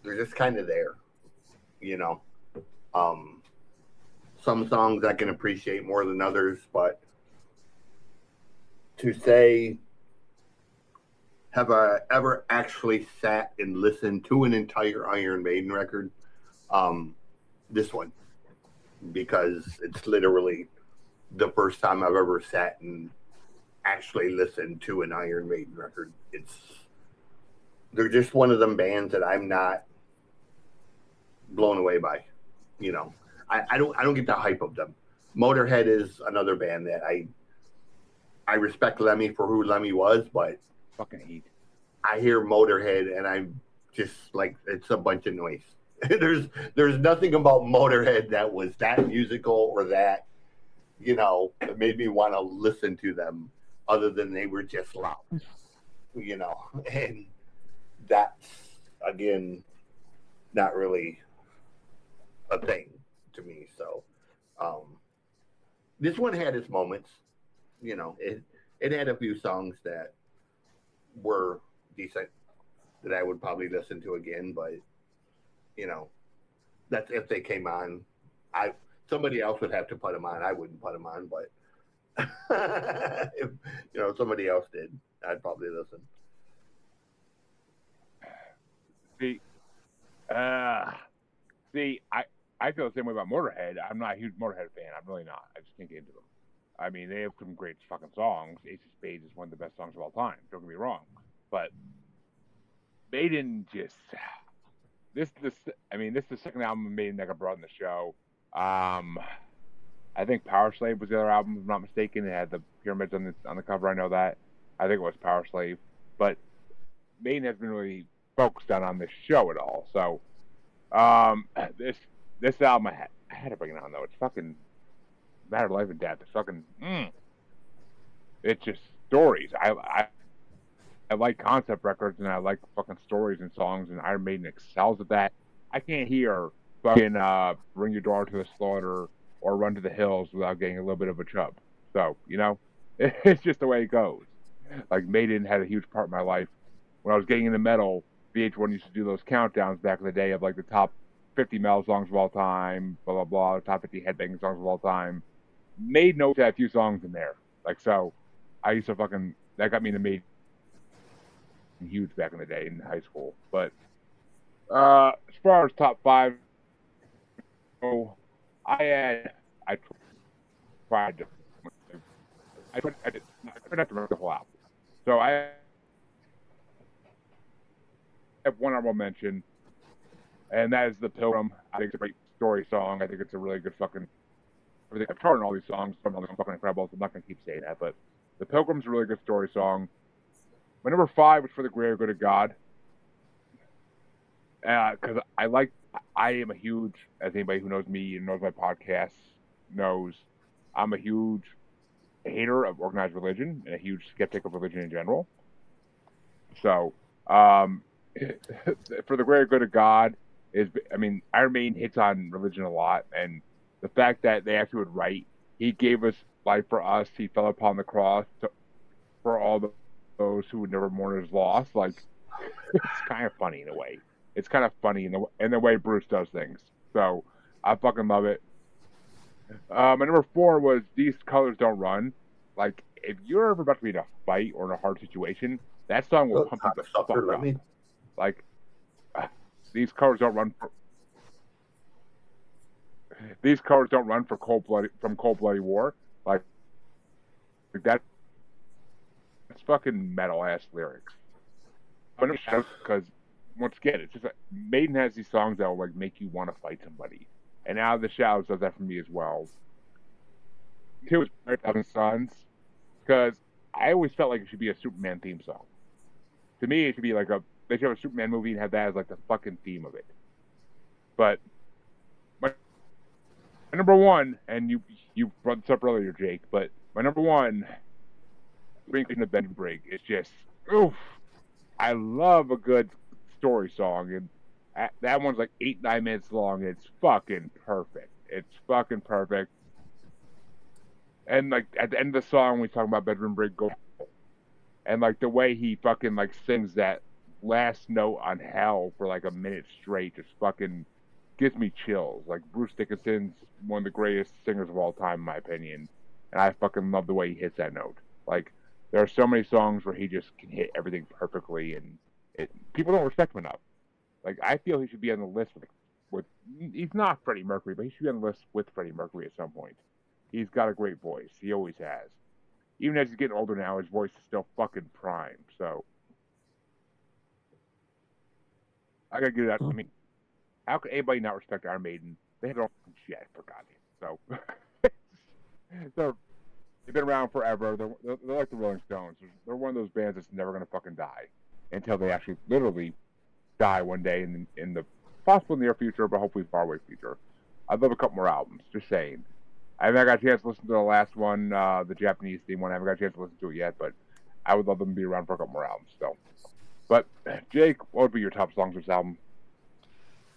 they're just kind of there, you know. Some songs I can appreciate more than others, but to say, have I ever actually sat and listened to an entire Iron Maiden record? This one, because it's literally the first time I've ever sat and actually listened to an Iron Maiden record. They're just one of them bands that I'm not blown away by. You know, I don't get the hype of them. Motorhead is another band that I respect Lemmy for who Lemmy was, but Fucking hate. I hear Motorhead and I'm just like, it's a bunch of noise. There's nothing about Motorhead that was that musical or that, you know, that made me want to listen to them other than they were just loud, you know, and that's, again, not really a thing to me. So this one had its moments, you know, it had a few songs that were decent that I would probably listen to again, but you know, that's if they came on. Somebody else would have to put them on. I wouldn't put them on, but if you know somebody else did, I'd probably listen. See, I feel the same way about Motorhead. I'm not a huge Motorhead fan. I'm really not. I just can't get into them. I mean, they have some great fucking songs. Ace of Spades is one of the best songs of all time. Don't get me wrong, but Maiden just this is the second album of Maiden that got brought in the show. I think Power Slave was the other album, if I'm not mistaken. It had the pyramids on the cover. I know that. I think it was Power Slave, but Maiden has been really focused on this show at all. So this album I had to bring it on though. It's fucking Matter of Life and Death. It's fucking it's just stories. I like concept records and I like fucking stories and songs, and Iron Maiden excels at that. I can't hear fucking Bring Your Daughter to the Slaughter or Run to the Hills without getting a little bit of a chub. So, you know, it's just the way it goes. Like, Maiden had a huge part in my life. When I was getting into metal, VH1 used to do those countdowns back in the day of like the top 50 metal songs of all time, blah, blah, blah, the top 50 headbanging songs of all time. Maiden always had a few songs in there. Like, so I used to fucking, that got me into Maiden huge back in the day in high school. But as far as top five, I tried to not to remember the whole album. So I have one honorable mention, and that is The Pilgrim. I think it's a great story song. I think it's a really good fucking everything. I've tried on all these songs. Some of them are fucking incredible, so I'm not going to keep saying that. But The Pilgrim's a really good story song. My number five was For the Greater Good of God. Because I am a huge, as anybody who knows me and knows my podcast knows, I'm a huge hater of organized religion and a huge skeptic of religion in general. So, For the Greater Good of God Iron Maiden hits on religion a lot, and the fact that they actually would write, he gave us life for us, he fell upon the cross for all those who would never mourn his loss. Like, it's kind of funny in a way. It's kind of funny in the way Bruce does things. So I fucking love it. My number four was These Colors Don't Run. Like, if you're ever about to be in a fight or in a hard situation, that song will pump you the fuck up. Like, these covers don't run for Cold Bloody War. Like that's fucking metal ass lyrics. Because once again, it's just like Maiden has these songs that will like make you want to fight somebody, and Out of the Shadows does that for me as well. Two is Thousand Suns, because I always felt like it should be a Superman theme song. To me, it should be like they should have a Superman movie and have that as like the fucking theme of it. But my number one, and you brought this up earlier, Jake, but my number one, Bringing the Bend Break, is just oof. I love a good story song, and that one's like 8-9 minutes long. It's fucking perfect. It's fucking perfect. And like at the end of the song, we talk about Bedroom Break, and like the way he fucking like sings that last note on Hell for like a minute straight, just fucking gives me chills. Like Bruce Dickinson's one of the greatest singers of all time, in my opinion, and I fucking love the way he hits that note. Like there are so many songs where he just can hit everything perfectly, and people don't respect him enough. Like I feel he should be on the list with he's not Freddie Mercury, but he should be on the list with Freddie Mercury at some point. He's got a great voice. He always has. Even as he's getting older now, his voice is still fucking prime. So I gotta get that. I mean, how could anybody not respect Iron Maiden? They have their own shit, for God's sake. So they've been around forever. They're like the Rolling Stones. They're one of those bands that's never gonna fucking die until they actually literally die one day in the possible near future, but hopefully far away future. I'd love a couple more albums. Just saying. I haven't got a chance to listen to the last one, the Japanese theme one. I haven't got a chance to listen to it yet, but I would love them to be around for a couple more albums still. But Jake, what would be your top songs of this album?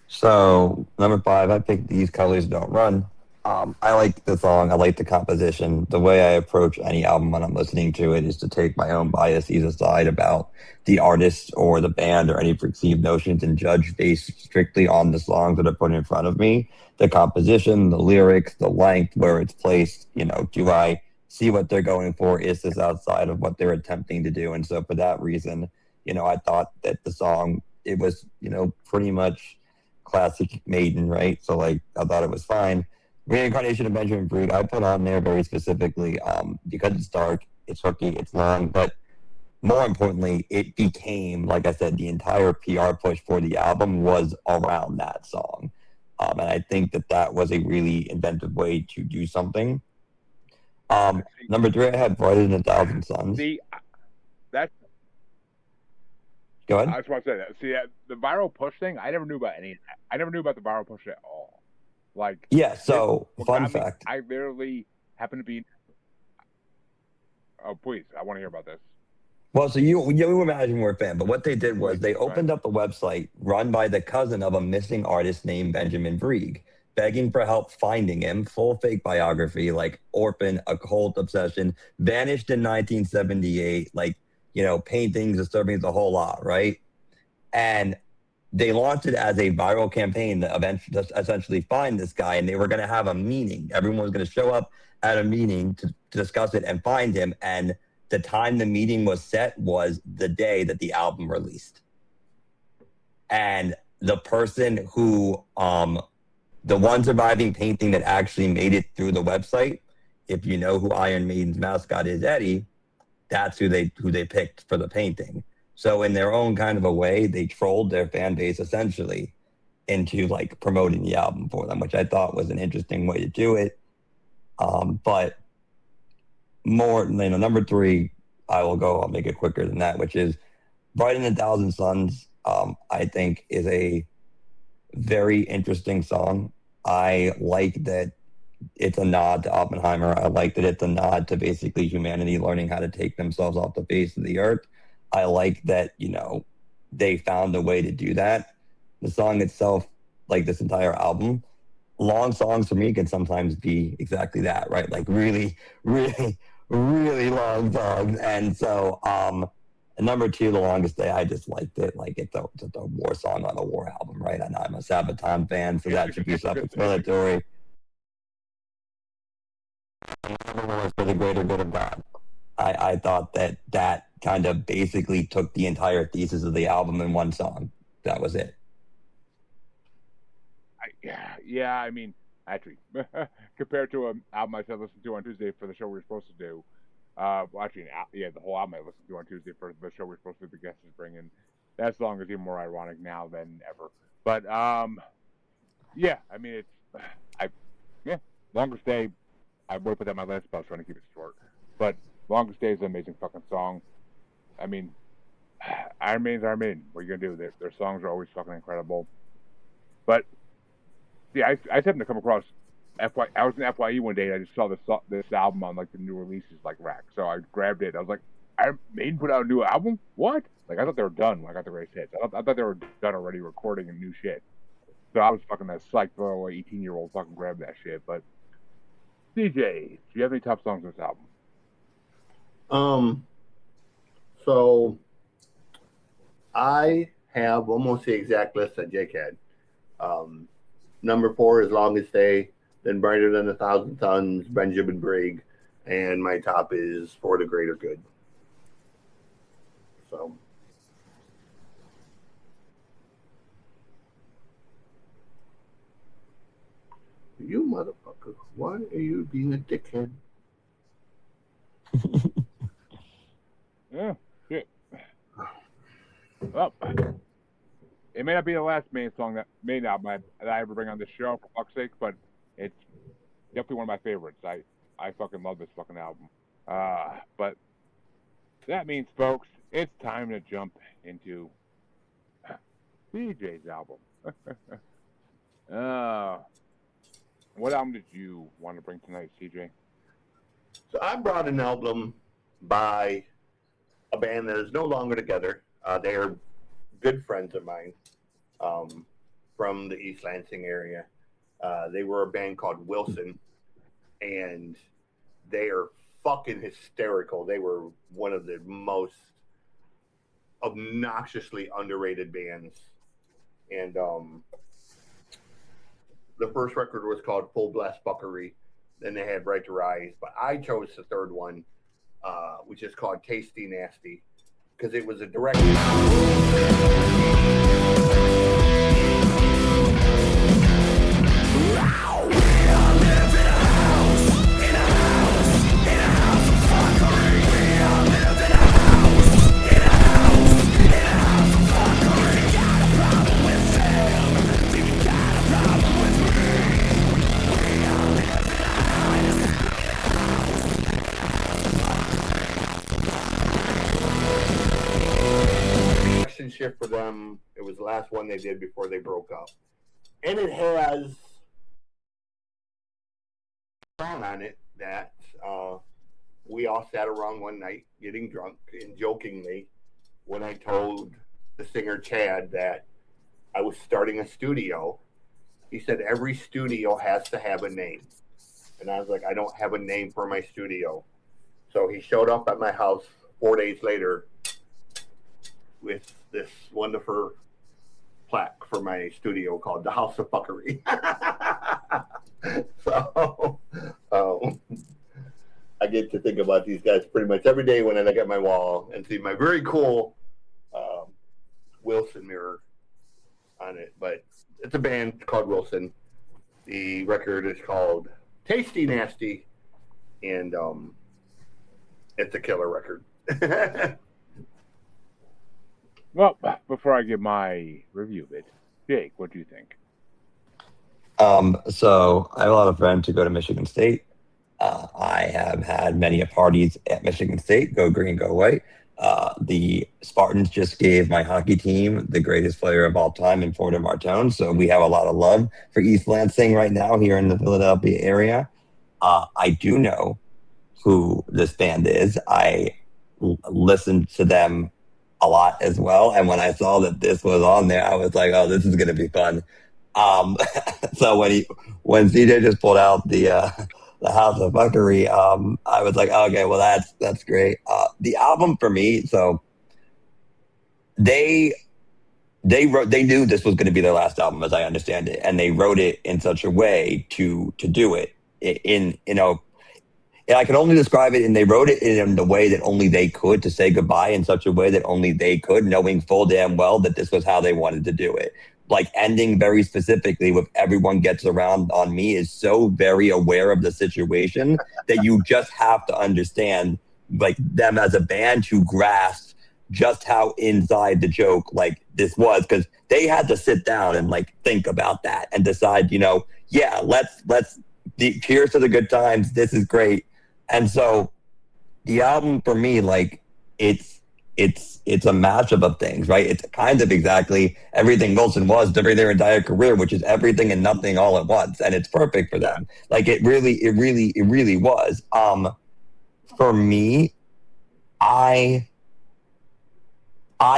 So number 5, I picked These Colors Don't Run. I like the song. I like the composition. The way I approach any album when I'm listening to it is to take my own biases aside about the artist or the band or any perceived notions and judge based strictly on the songs that are put in front of me. The composition, the lyrics, the length, where it's placed. Do I see what they're going for? Is this outside of what they're attempting to do? And so for that reason, I thought that the song, it was, pretty much classic Maiden, right? So like, I thought it was fine. Reincarnation of Benjamin Brigg, I put on there very specifically because it's dark, it's hooky, it's long, but more importantly, it became, like I said, the entire PR push for the album was around that song. And I think that was a really inventive way to do something. Number 3, I had Brighter Than a Thousand Suns. See, that's... Go ahead. I just want to say that. See, the viral push thing, I never knew about any of that. I never knew about the viral push at all. Like, yeah, so fun fact. I literally happen to be. Oh, please! I want to hear about this. Well, so you imagine we're a fan, but what they did was they opened up a website run by the cousin of a missing artist named Benjamin Brigg, begging for help finding him. Full fake biography, like orphan, occult obsession, vanished in 1978, like paintings, disturbing the whole lot, right? And they launched it as a viral campaign to eventually essentially find this guy, and they were going to have a meeting. Everyone was going to show up at a meeting to discuss it and find him. And the time the meeting was set was the day that the album released. And the person who, the one surviving painting that actually made it through the website, if you know who Iron Maiden's mascot is, Eddie, that's who they picked for the painting. So in their own kind of a way, they trolled their fan base essentially into like promoting the album for them, which I thought was an interesting way to do it. But more, number 3, I'll make it quicker than that, which is Brighter Than a Thousand Suns. I think is a very interesting song. I like that it's a nod to Oppenheimer. I like that it's a nod to basically humanity learning how to take themselves off the face of the earth. I like that, they found a way to do that. The song itself, like this entire album, long songs for me can sometimes be exactly that, right? Like really, really, really long songs. And so, number 2, The Longest Day, I just liked it. Like it's a war song on a war album, right? And I'm a Sabaton fan, so that should be self-explanatory. For the greater good of God. I thought that kind of basically took the entire thesis of the album in one song. That was it. Yeah. I mean, actually, compared to an album I said listen to on Tuesday for the show we were supposed to do. The whole album I listened to on Tuesday for the show we were supposed to do. The guest is bringing. That song is even more ironic now than ever. But yeah. I mean, Longest Day. I would put that on my list, but I was trying to keep it short. But Longest Day is an amazing fucking song. I mean, Iron Maiden's Iron Maiden. What are you gonna do? Their songs are always fucking incredible. But yeah, I just happened to come across FY. I was in FYE one day and I just saw this album on like the new releases like rack. So I grabbed it. I was like, Iron Maiden put out a new album? What? Like I thought they were done when I got the greatest hits. I thought they were done already recording and new shit. So I was fucking that psyched little 18-year-old fucking grabbed that shit. But DJ, do you have any top songs on this album? So I have almost the exact list that Jake had. Number 4 is Longest Day, then Brighter Than 1,000 Suns, Benjamin Brigg, and my top is For the Greater Good. So. You motherfucker, why are you being a dickhead? Yeah, shit. Well, it may not be the last main song that I ever bring on this show, for fuck's sake, but it's definitely one of my favorites. I fucking love this fucking album. But that means, folks, it's time to jump into DJ's album. What album did you want to bring tonight, CJ? So I brought an album by a band that is no longer together. They are good friends of mine from the East Lansing area. They were a band called Wilson, and they are fucking hysterical. They were one of the most obnoxiously underrated bands. And the first record was called Full Blast Buckery. Then they had Right to Rise. But I chose the third one, which is called Tasty Nasty, because it was a direct... Shift for them. It was the last one they did before they broke up, and it has a song on it that we all sat around one night getting drunk, and jokingly, when I told the singer Chad that I was starting a studio, he said every studio has to have a name, and I was like, I don't have a name for my studio. So he showed up at my house 4 days later with this wonderful plaque for my studio called The House of Fuckery. So I get to think about these guys pretty much every day when I look at my wall and see my very cool Wilson mirror on it. But it's a band called Wilson. The record is called Tasty Nasty, and it's a killer record. Well, before I give my review of it, Jake, what do you think? So I have a lot of friends who go to Michigan State. I have had many parties at Michigan State. Go green, go white. The Spartans just gave my hockey team the greatest player of all time in Florida Martone. So we have a lot of love for East Lansing right now here in the Philadelphia area. I do know who this band is. I listened to them a lot as well. And when I saw that this was on there, I was like, oh, this is going to be fun. So when CJ just pulled out the House of Fuckery, I was like, oh, okay, well, that's great. The album for me, so they knew this was going to be their last album, as I understand it, and they wrote it in such a way to do it in and I can only describe it, and they wrote it in the way that only they could, to say goodbye in such a way that only they could, knowing full damn well that this was how they wanted to do it. like ending very specifically with everyone gets around on me is so very aware of the situation that you just have to understand like them as a band to grasp just how inside the joke like this was, because they had to sit down and like think about that and decide, you know, yeah, let's cheers to the good times, this is great. And so the album for me, like it's a mashup of things, right? It's kind of exactly everything Wilson was during their entire career, which is everything and nothing all at once, and it's perfect for them. Like it really was. For me, I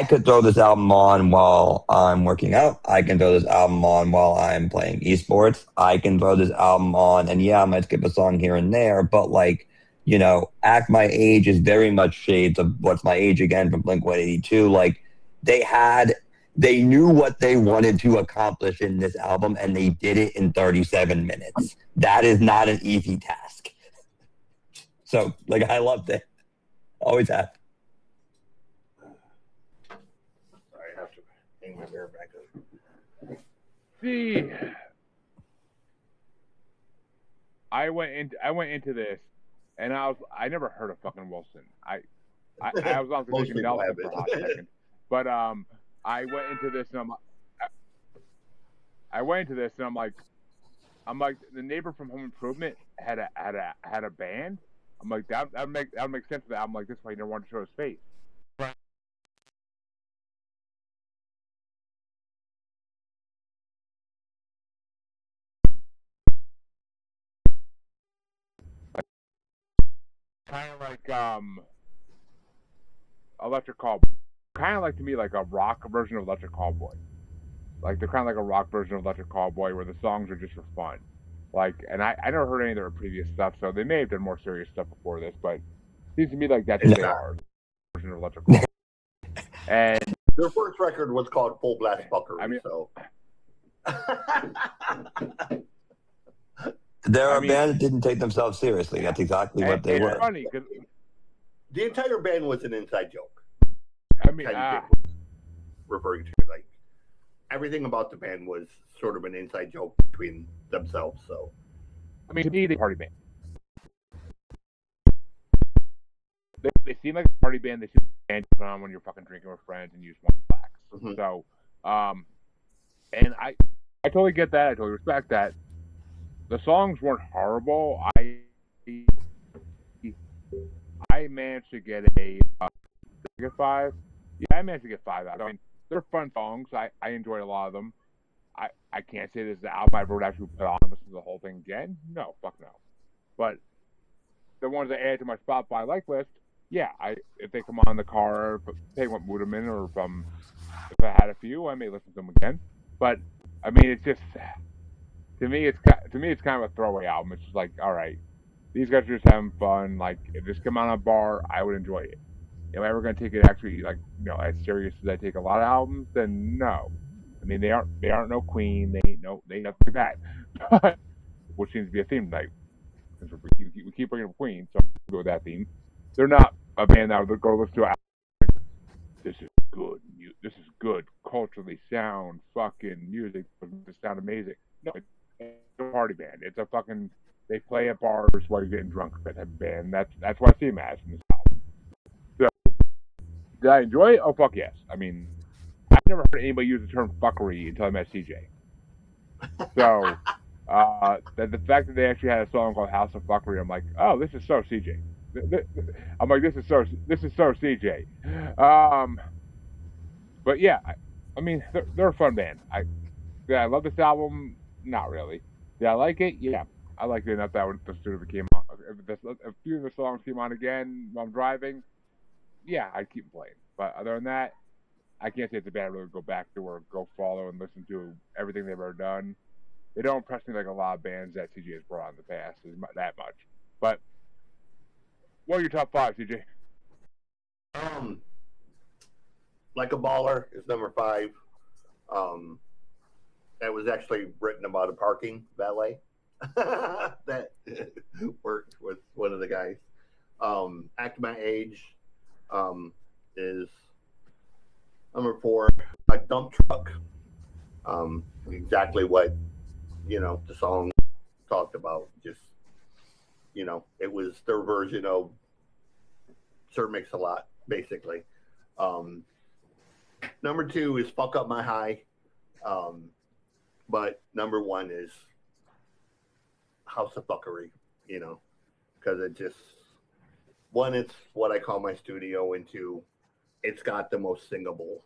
could throw this album on while I'm working out. I can throw this album on while I'm playing esports. I can throw this album on, and yeah, I might skip a song here and there, but like, you know, Act My Age is very much shades of What's My Age Again from Blink-182. Like, they knew what they wanted to accomplish in this album, and they did it in 37 minutes. That is not an easy task. So, like, I loved it. Always have. Sorry, I have to hang my bear back up. See, I went into this, and I never heard of fucking Wilson. I was on thinking Nelson for a hot second, but I went into this and I'm like the neighbor from Home Improvement had a band. I'm like that would make sense for that. I'm like, this is why he never wanted to show his face. Kind of like Electric Callboy. Kind of like to me like a rock version of Electric Callboy. Like they're kind of like a rock version of Electric Callboy where the songs are just for fun. Like, and I never heard any of their previous stuff, so they may have done more serious stuff before this, but it seems to me like that's what they are. Version of Electric Callboy. And their first record was called Full Blast Fuckery. I mean, so they're a band that didn't take themselves seriously. That's exactly what they were. Funny because the entire band was an inside joke. I mean, referring to like everything about the band was sort of an inside joke between themselves. So, I mean, to me, they party band. They seem like a party band. They seem like a band you put on when you're fucking drinking with friends and you just want to relax. Mm-hmm. So, and I totally get that. I totally respect that. The songs weren't horrible. I managed to get a 5. Yeah, I managed to get 5 out. I mean, they're fun songs. I enjoyed a lot of them. I can't say this is the album I would actually put on and listen to the whole thing again. No, fuck no. But the ones I added to my Spotify like list, yeah, if they come on in the car, depending what mood I'm in, or if I had a few, I may listen to them again. But I mean, it's just to me, it's kind of a throwaway album. It's just like, all right, these guys are just having fun. Like, if this come on a bar, I would enjoy it. Am I ever going to take it actually, like, you know, as serious as I take a lot of albums? Then no. I mean, they aren't no Queen. They ain't nothing like that. Which seems to be a theme tonight. Since we keep bringing up Queen, so I'll go with that theme. They're not a band that would go listen to. Like, this is good. This is good, culturally sound, fucking music. This sound amazing. No, it's a party band. It's a fucking. They play at bars while you're getting drunk. That type of band. That's what I see them as in this album. So, did I enjoy it? Oh fuck yes. I mean, I never heard anybody use the term fuckery until I met CJ. So, the fact that they actually had a song called House of Fuckery, I'm like, oh, this is so CJ. I'm like, this is so CJ. But yeah, I mean, they're a fun band. Did I love this album? Not really. Did I like it? Yeah, I liked it enough that when the studio came on, if a few of the songs came on again while I'm driving, yeah, I'd keep playing. But other than that, I can't say it's a band I really go back to or go follow and listen to everything they've ever done. They don't impress me like a lot of bands that CJ has brought on in the past that much. But what are your top 5, CJ? Like a Baller is number 5. That was actually written about a parking valet that worked with one of the guys. Act My Age is number 4. A Dump Truck. Exactly what, the song talked about. Just, it was their version of Sir Mix-a-Lot, basically. Um, Number 2 is Fuck Up My High. But number 1 is House of Fuckery, because it just, one, it's what I call my studio, and 2, it's got the most singable,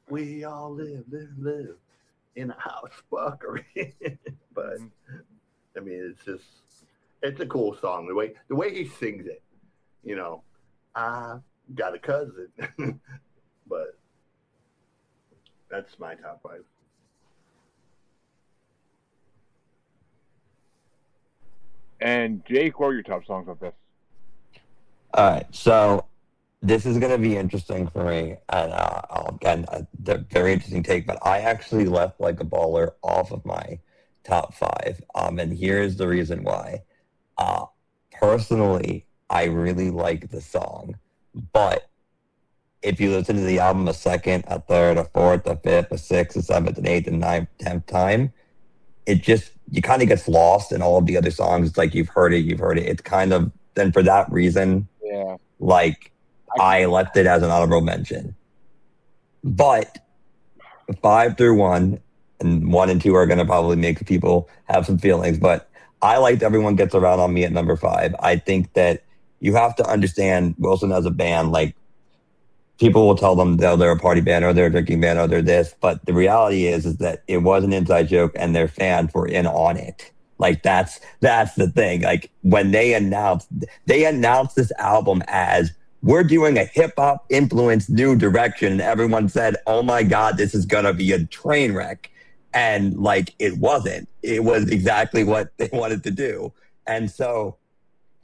We all live in a house fuckery. But I mean, it's a cool song. The way he sings it, I got a cousin. But that's my top 5. And Jake, what are your top songs of this? All right, so this is going to be interesting for me, and again, very interesting take. But I actually left Like a Baller off of my top 5, and here's the reason why. Personally, I really like the song, but if you listen to the album a second, a third, a fourth, a fifth, a sixth, a seventh, an eighth, and ninth, 10th time, you kind of gets lost in all of the other songs. It's like you've heard it. It's kind of, then for that reason, Yeah, like I left it as an honorable mention. But 5 through 1, and 1 and 2 are going to probably make people have some feelings, but I liked Everyone Gets Around on Me at number 5. I think that you have to understand Wilson as a band. Like, people will tell them they're a party band or they're a drinking band or they're this, but the reality is that it was an inside joke and their fans were in on it. Like, that's the thing. Like, when they announced this album as, we're doing a hip hop influenced new direction, and everyone said, oh my God, this is going to be a train wreck. And like, it wasn't. It was exactly what they wanted to do. And so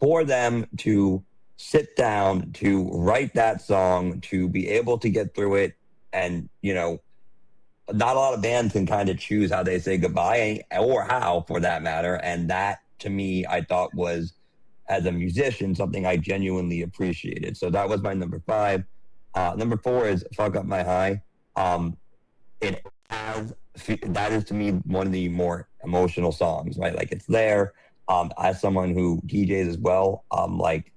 for them to sit down, to write that song, to be able to get through it, and, not a lot of bands can kind of choose how they say goodbye, or how, for that matter. And that, to me, I thought was, as a musician, something I genuinely appreciated. So that was my number 5. Number 4 is Fuck Up My High. That is, to me, one of the more emotional songs, right? Like, it's there. As someone who DJs as well, like,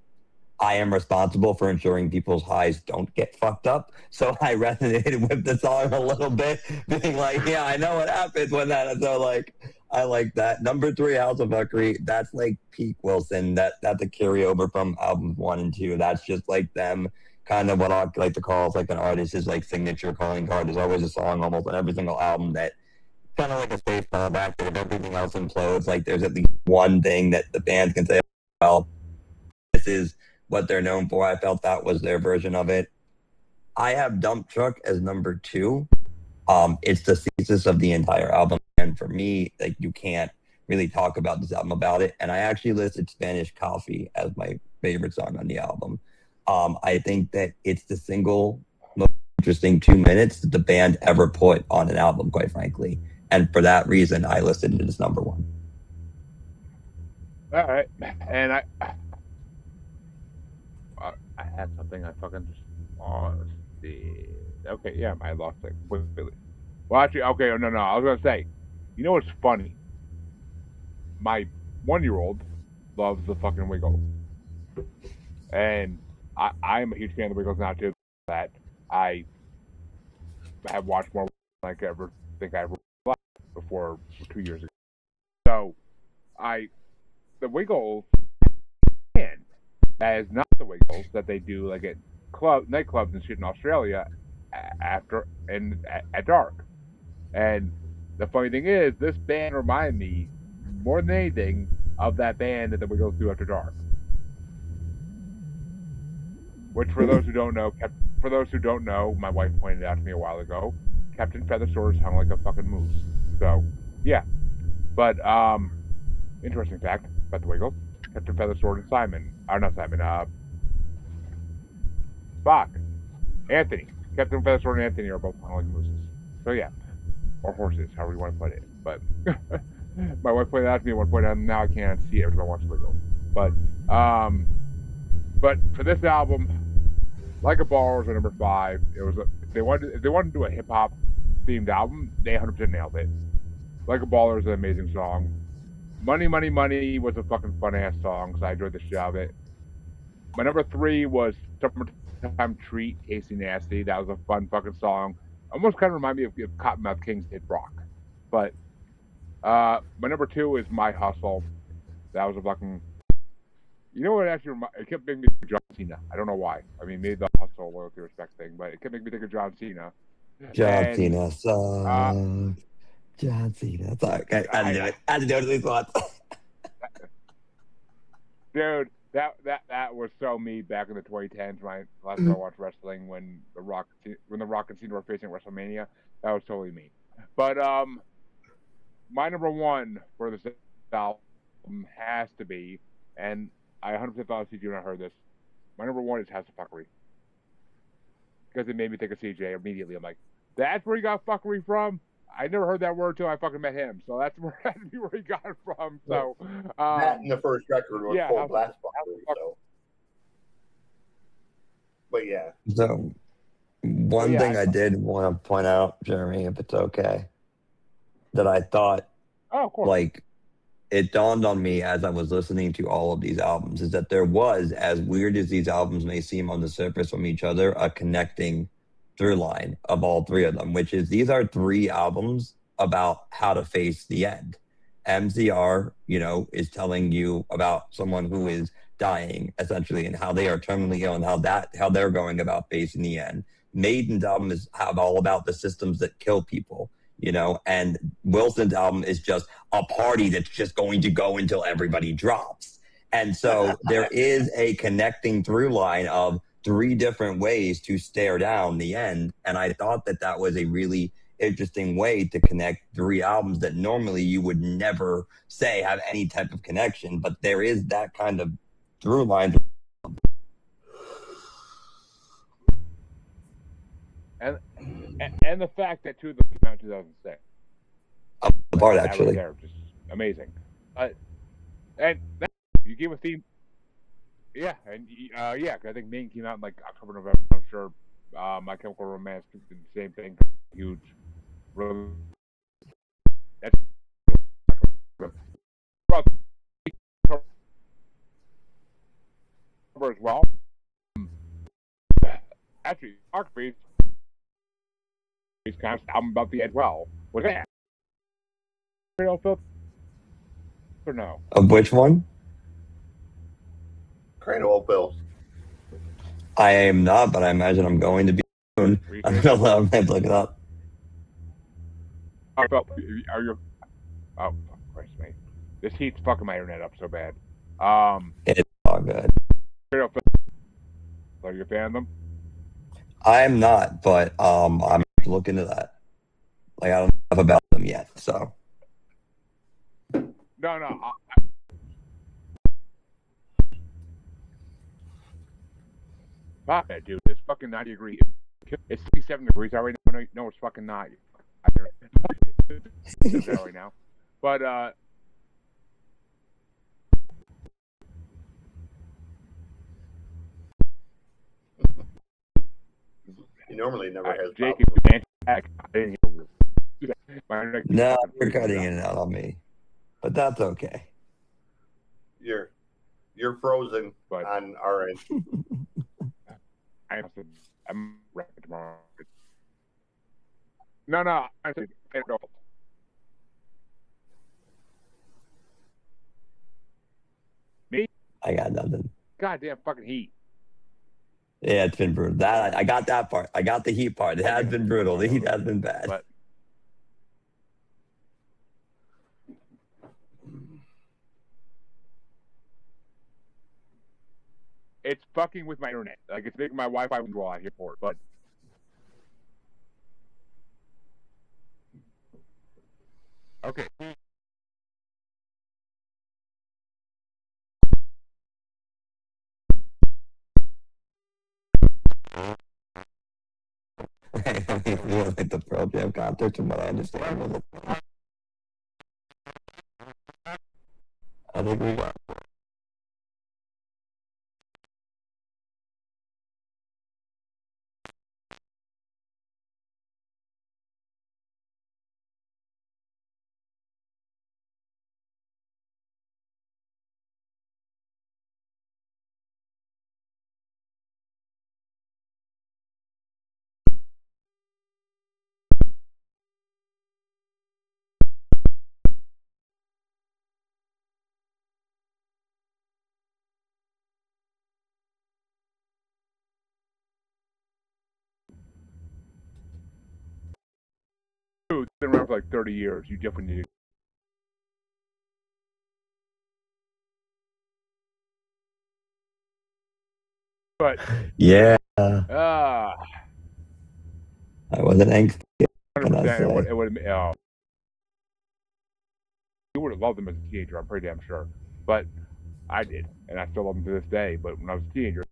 I am responsible for ensuring people's highs don't get fucked up. So I resonated with the song a little bit, being like, yeah, I know what happens when that. So, like, I like that. Number 3, House of Fuckery. That's like peak Wilson. That's a carryover from albums 1 and 2. That's just like them, kind of what I like to call, like, an artist's like signature calling card. There's always a song almost on every single album that kind of like a space back that if everything else implodes, like, there's at least one thing that the band can say, well, this is what they're known for. I felt that was their version of it. I have Dump Truck as number 2. It's the thesis of the entire album, and for me, like, you can't really talk about this album about it. And I actually listed Spanish Coffee as my favorite song on the album. I think that it's the single most interesting 2 minutes that the band ever put on an album, quite frankly. And for that reason, I listed it as number 1. All right, and I had something I fucking just lost it. Okay, yeah, I lost it completely. Well, actually, okay, no, I was gonna say, you know what's funny? My 1-year-old loves the fucking Wiggles, and I'm a huge fan of the Wiggles now too. That I have watched more than I could ever think I ever watched before 2 years ago. So the Wiggles, and that is not the Wiggles that they do like at nightclubs and shit in Australia at dark. And the funny thing is, this band reminded me more than anything of that band that the Wiggles do after dark. Which, for those who don't know, my wife pointed out to me a while ago, Captain Feathersword sounded like a fucking moose. So, yeah. But, interesting fact about the Wiggles. Captain Feathersword and Spock. Anthony. Captain Feathersword and Anthony are both kind of like mooses. So, yeah. Or horses, however you want to put it. But, my wife pointed out to me at one point, and now I can't see it every time I watch the Wiggles. But for this album, Like a Baller was at number 5. It was they wanted to do a hip hop themed album, they 100% nailed it. Like a Baller is an amazing song. Money, Money, Money was a fucking fun ass song, so I enjoyed the shit out of it. My number 3 was Summertime Treat, Casey Nasty. That was a fun fucking song. Almost kind of remind me of Cottonmouth Kings Hit Rock. But my number 2 is My Hustle. That was a fucking. You know what? Actually, it kept making me think of John Cena. I don't know why. I mean, maybe the hustle, loyalty, respect thing, but it kept making me think of John Cena. John Cena sucks. John Cena sucks. I had to do it. I had to do it at least once. Dude, that was so me back in the 2010s. My last time I watched wrestling when the Rock and Cena were facing WrestleMania. That was totally me. But my number 1 for this album has to be, and I 100% thought CJ when I heard this. My number 1 is House of Fuckery. Because it made me think of CJ immediately. I'm like, that's where he got fuckery from? I never heard that word till I fucking met him. So that's where he got it from. So that in the first record was full blast fuckery. So. But yeah. So one thing I did want to point out, Jeremy, if it's okay, that I thought, of course. like, it dawned on me as I was listening to all of these albums, is that there was, as weird as these albums may seem on the surface from each other, a connecting through line of all 3 of them, which is these are 3 albums about how to face the end. MCR, is telling you about someone who is dying, essentially, and how they are terminally ill and how they're going about facing the end. Maiden's album is all about the systems that kill people. And Wilson's album is just a party that's just going to go until everybody drops. And so there is a connecting through line of 3 different ways to stare down the end. And I thought that was a really interesting way to connect 3 albums that normally you would never say have any type of connection, but there is that kind of through line. And the fact that 2 of them came out in 2006. The part actually, right there, just amazing. And you gave a theme, yeah, and yeah, cause I think Maiden came out in like October, November. I'm sure My Chemical Romance did the same thing. Huge, really. That's as well. Actually, Arcbeat is kind of album about the end. Well, was that real filth or no? Of which one? Cranial Bills. I am not, but I imagine I'm going to be soon. I don't know. I have to look it up. Are you? Oh, Christ, mate! This heat's fucking my internet up so bad. It's all good. Are you a fan of them? I'm not, but I'm looking into that. Like, I don't know enough about them yet, so. No. Fuck that, dude. It's fucking 90 degrees. It's 67 degrees out right now. No, it's fucking not. It's right now. But, he normally never has. Jake, I didn't hear. No, you're cutting in and out on me, but that's okay. You're frozen on our end. I'm wrapping tomorrow. No. I said, me? I got nothing. Goddamn fucking heat. Yeah, it's been brutal. That I got that part. I got the heat part. It has been brutal. The heat has been bad. But it's fucking with my internet. Like, it's making my Wi-Fi go out here for it. But okay. Like the Pearl Jam concert, from what I understand. I think we got It's been around for like 30 years. You definitely need to. But Yeah, I I wasn't angsty. 100%. It would have. You would have loved them as a teenager. I'm pretty damn sure. But I did, and I still love them to this day. But when I was a teenager.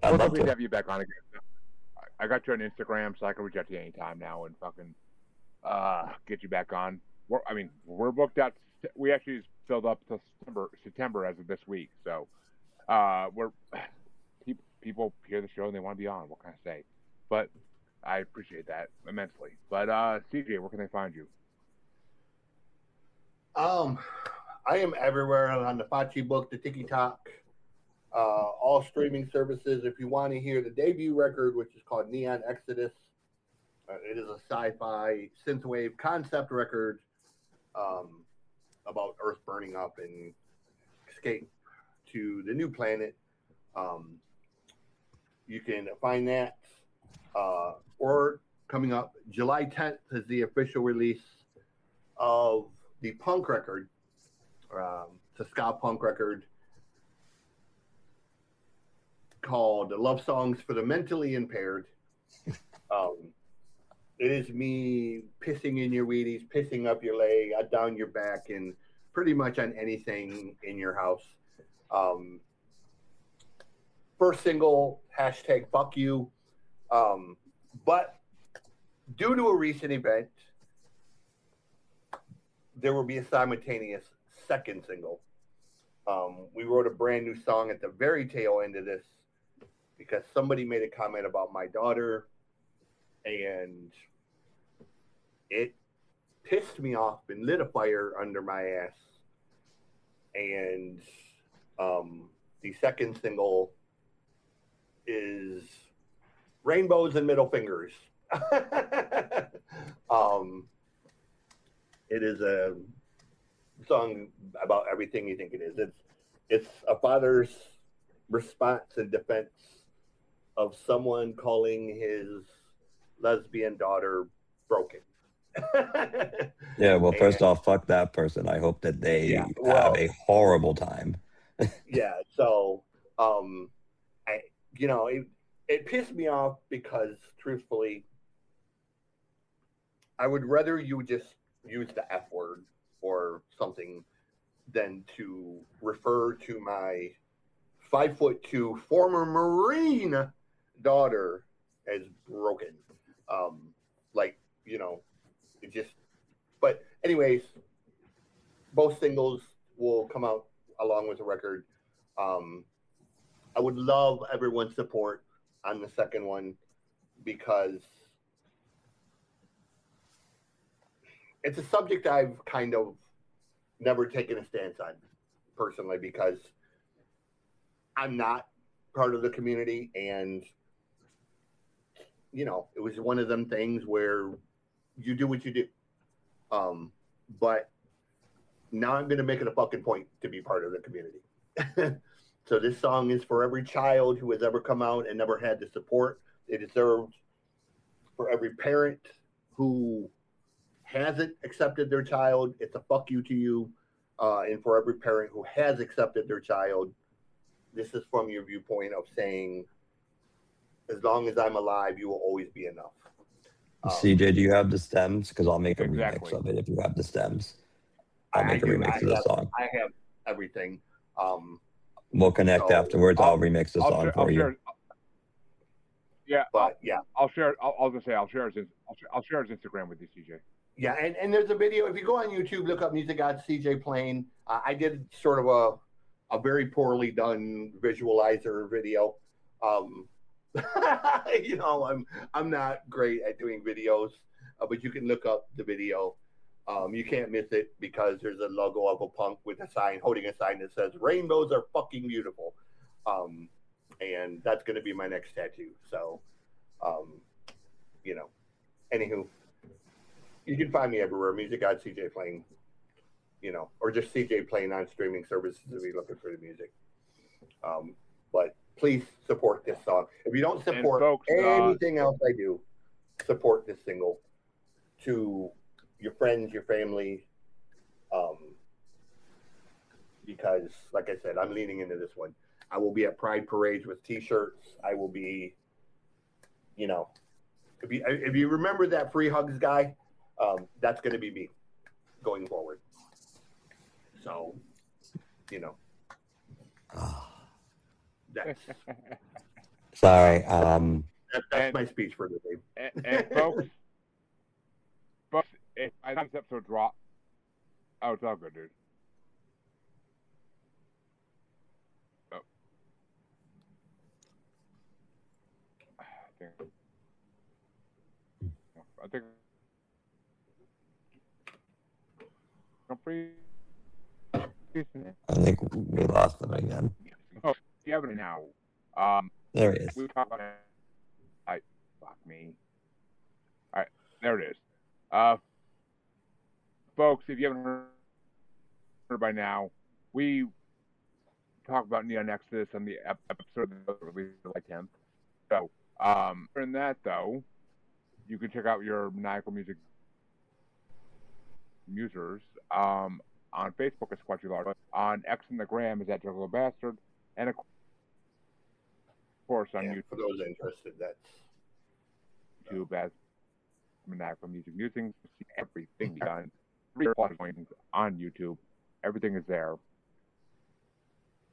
I'd We'll love definitely to. have you back on again. I got you on Instagram, so I can reach out to you anytime now and fucking get you back on. We're booked out. We actually filled up till September as of this week. So we're people hear the show and they want to be on. What can I say? But I appreciate that immensely. But CJ, where can they find you? I am everywhere on the Fachi Book, the TikTok, all streaming services. If you want to hear the debut record, which is called Neon Exodus, it is a sci-fi synthwave concept record about Earth burning up and escape to the new planet. You can find that, or coming up July 10th is the official release of the punk record. It's a ska punk record called Love Songs for the Mentally Impaired. It is me pissing in your Wheaties, pissing up your leg, down your back, and pretty much on anything in your house. First single, hashtag fuck you. But due to a recent event, there will be a simultaneous second single. We wrote a brand new song at the very tail end of this because somebody made a comment about my daughter, and it pissed me off and lit a fire under my ass. And the second single is Rainbows and Middle Fingers. It is a song about everything you think it is. It's a father's response and defense of someone calling his lesbian daughter broken. Yeah, well, first off, fuck that person. I hope that they have a horrible time. Yeah, so it pissed me off because truthfully, I would rather you just use the F word or something than to refer to my 5'2" former Marine daughter as broken. It just. But anyways, both singles will come out along with the record. I would love everyone's support on the second one because it's a subject I've kind of never taken a stance on personally because I'm not part of the community, and it was one of them things where you do what you do. But now I'm going to make it a fucking point to be part of the community. So this song is for every child who has ever come out and never had the support they deserved, for every parent who hasn't accepted their child, it's a fuck you to you. And for every parent who has accepted their child, this is from your viewpoint of saying, as long as I'm alive, you will always be enough. CJ, do you have the stems? Because I'll make a Exactly. remix of it if you have the stems. I'll make a remix of the song. I have everything. We'll connect afterwards. I'll remix the song for you. Yeah, but yeah, I'll share. I'll just say I'll share his Instagram with you, CJ. Yeah, and there's a video. If you go on YouTube, look up Music God CJ playing. I did sort of a very poorly done visualizer video. You know, I'm not great at doing videos, but you can look up the video. You can't miss it because there's a logo of a punk with a sign, holding a sign that says "Rainbows are fucking beautiful," and that's going to be my next tattoo. So, you know, anywho, you can find me everywhere. Music God CJ playing, you know, or just CJ playing on streaming services if you're looking for the music. But please support this song. If you don't support anything else I do, support this single to your friends, your family, because, like I said, I'm leaning into this one. I will be at Pride parades with T-shirts. I will be, you know, if you remember that free hugs guy, that's going to be me going forward. So, you know, that's sorry. That's my speech for the day. And folks, if I think this episode drop, oh, it's all good, dude. Oh. I think I'm free. I think we lost him again. Oh, you have it now. There he is. We talk about it. Fuck me. All right, there it is. Folks, if you haven't heard by now, we talk about Neon Exodus on the episode that was released July 10th. So, in that though, you can check out your maniacal music musers. On Facebook is Squatchy Large. On X and the Gram is at Juggalo Bastard. And of course on YouTube. For those interested, that's YouTube as Maniacal Music Musings. See everything done. 3 plus points on YouTube. Everything is there.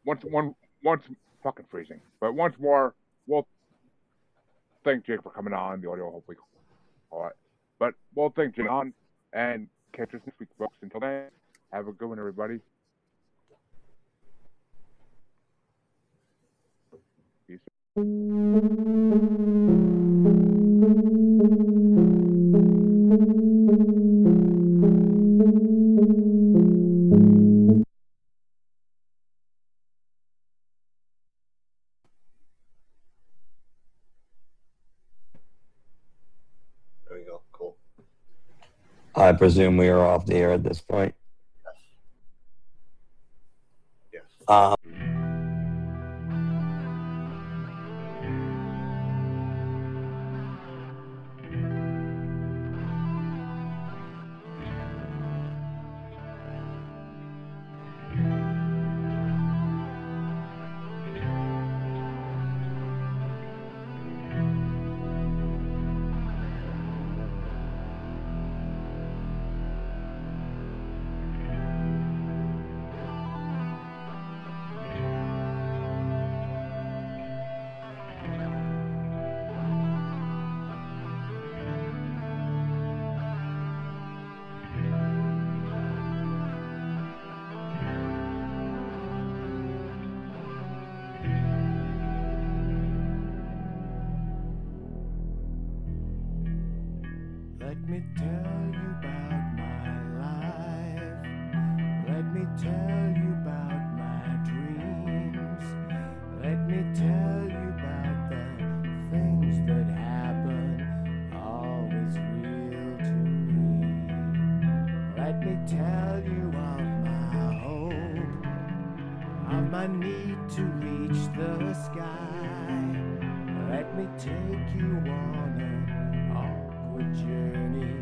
Once fucking freezing. But once more, we'll thank Jake for coming on. The audio hopefully caught. But we'll thank Jake on and catch us next week, folks. Until then, have a good one, everybody. Peace. there you go. Cool. I presume we are off the air at this point. Yes. Let me tell you about my life. Let me tell you about my dreams. Let me tell you about the things that happen, always real to me. Let me tell you of my hope, of my need to reach the sky. Let me take you on an awkward journey.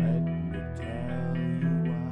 Let me tell you why.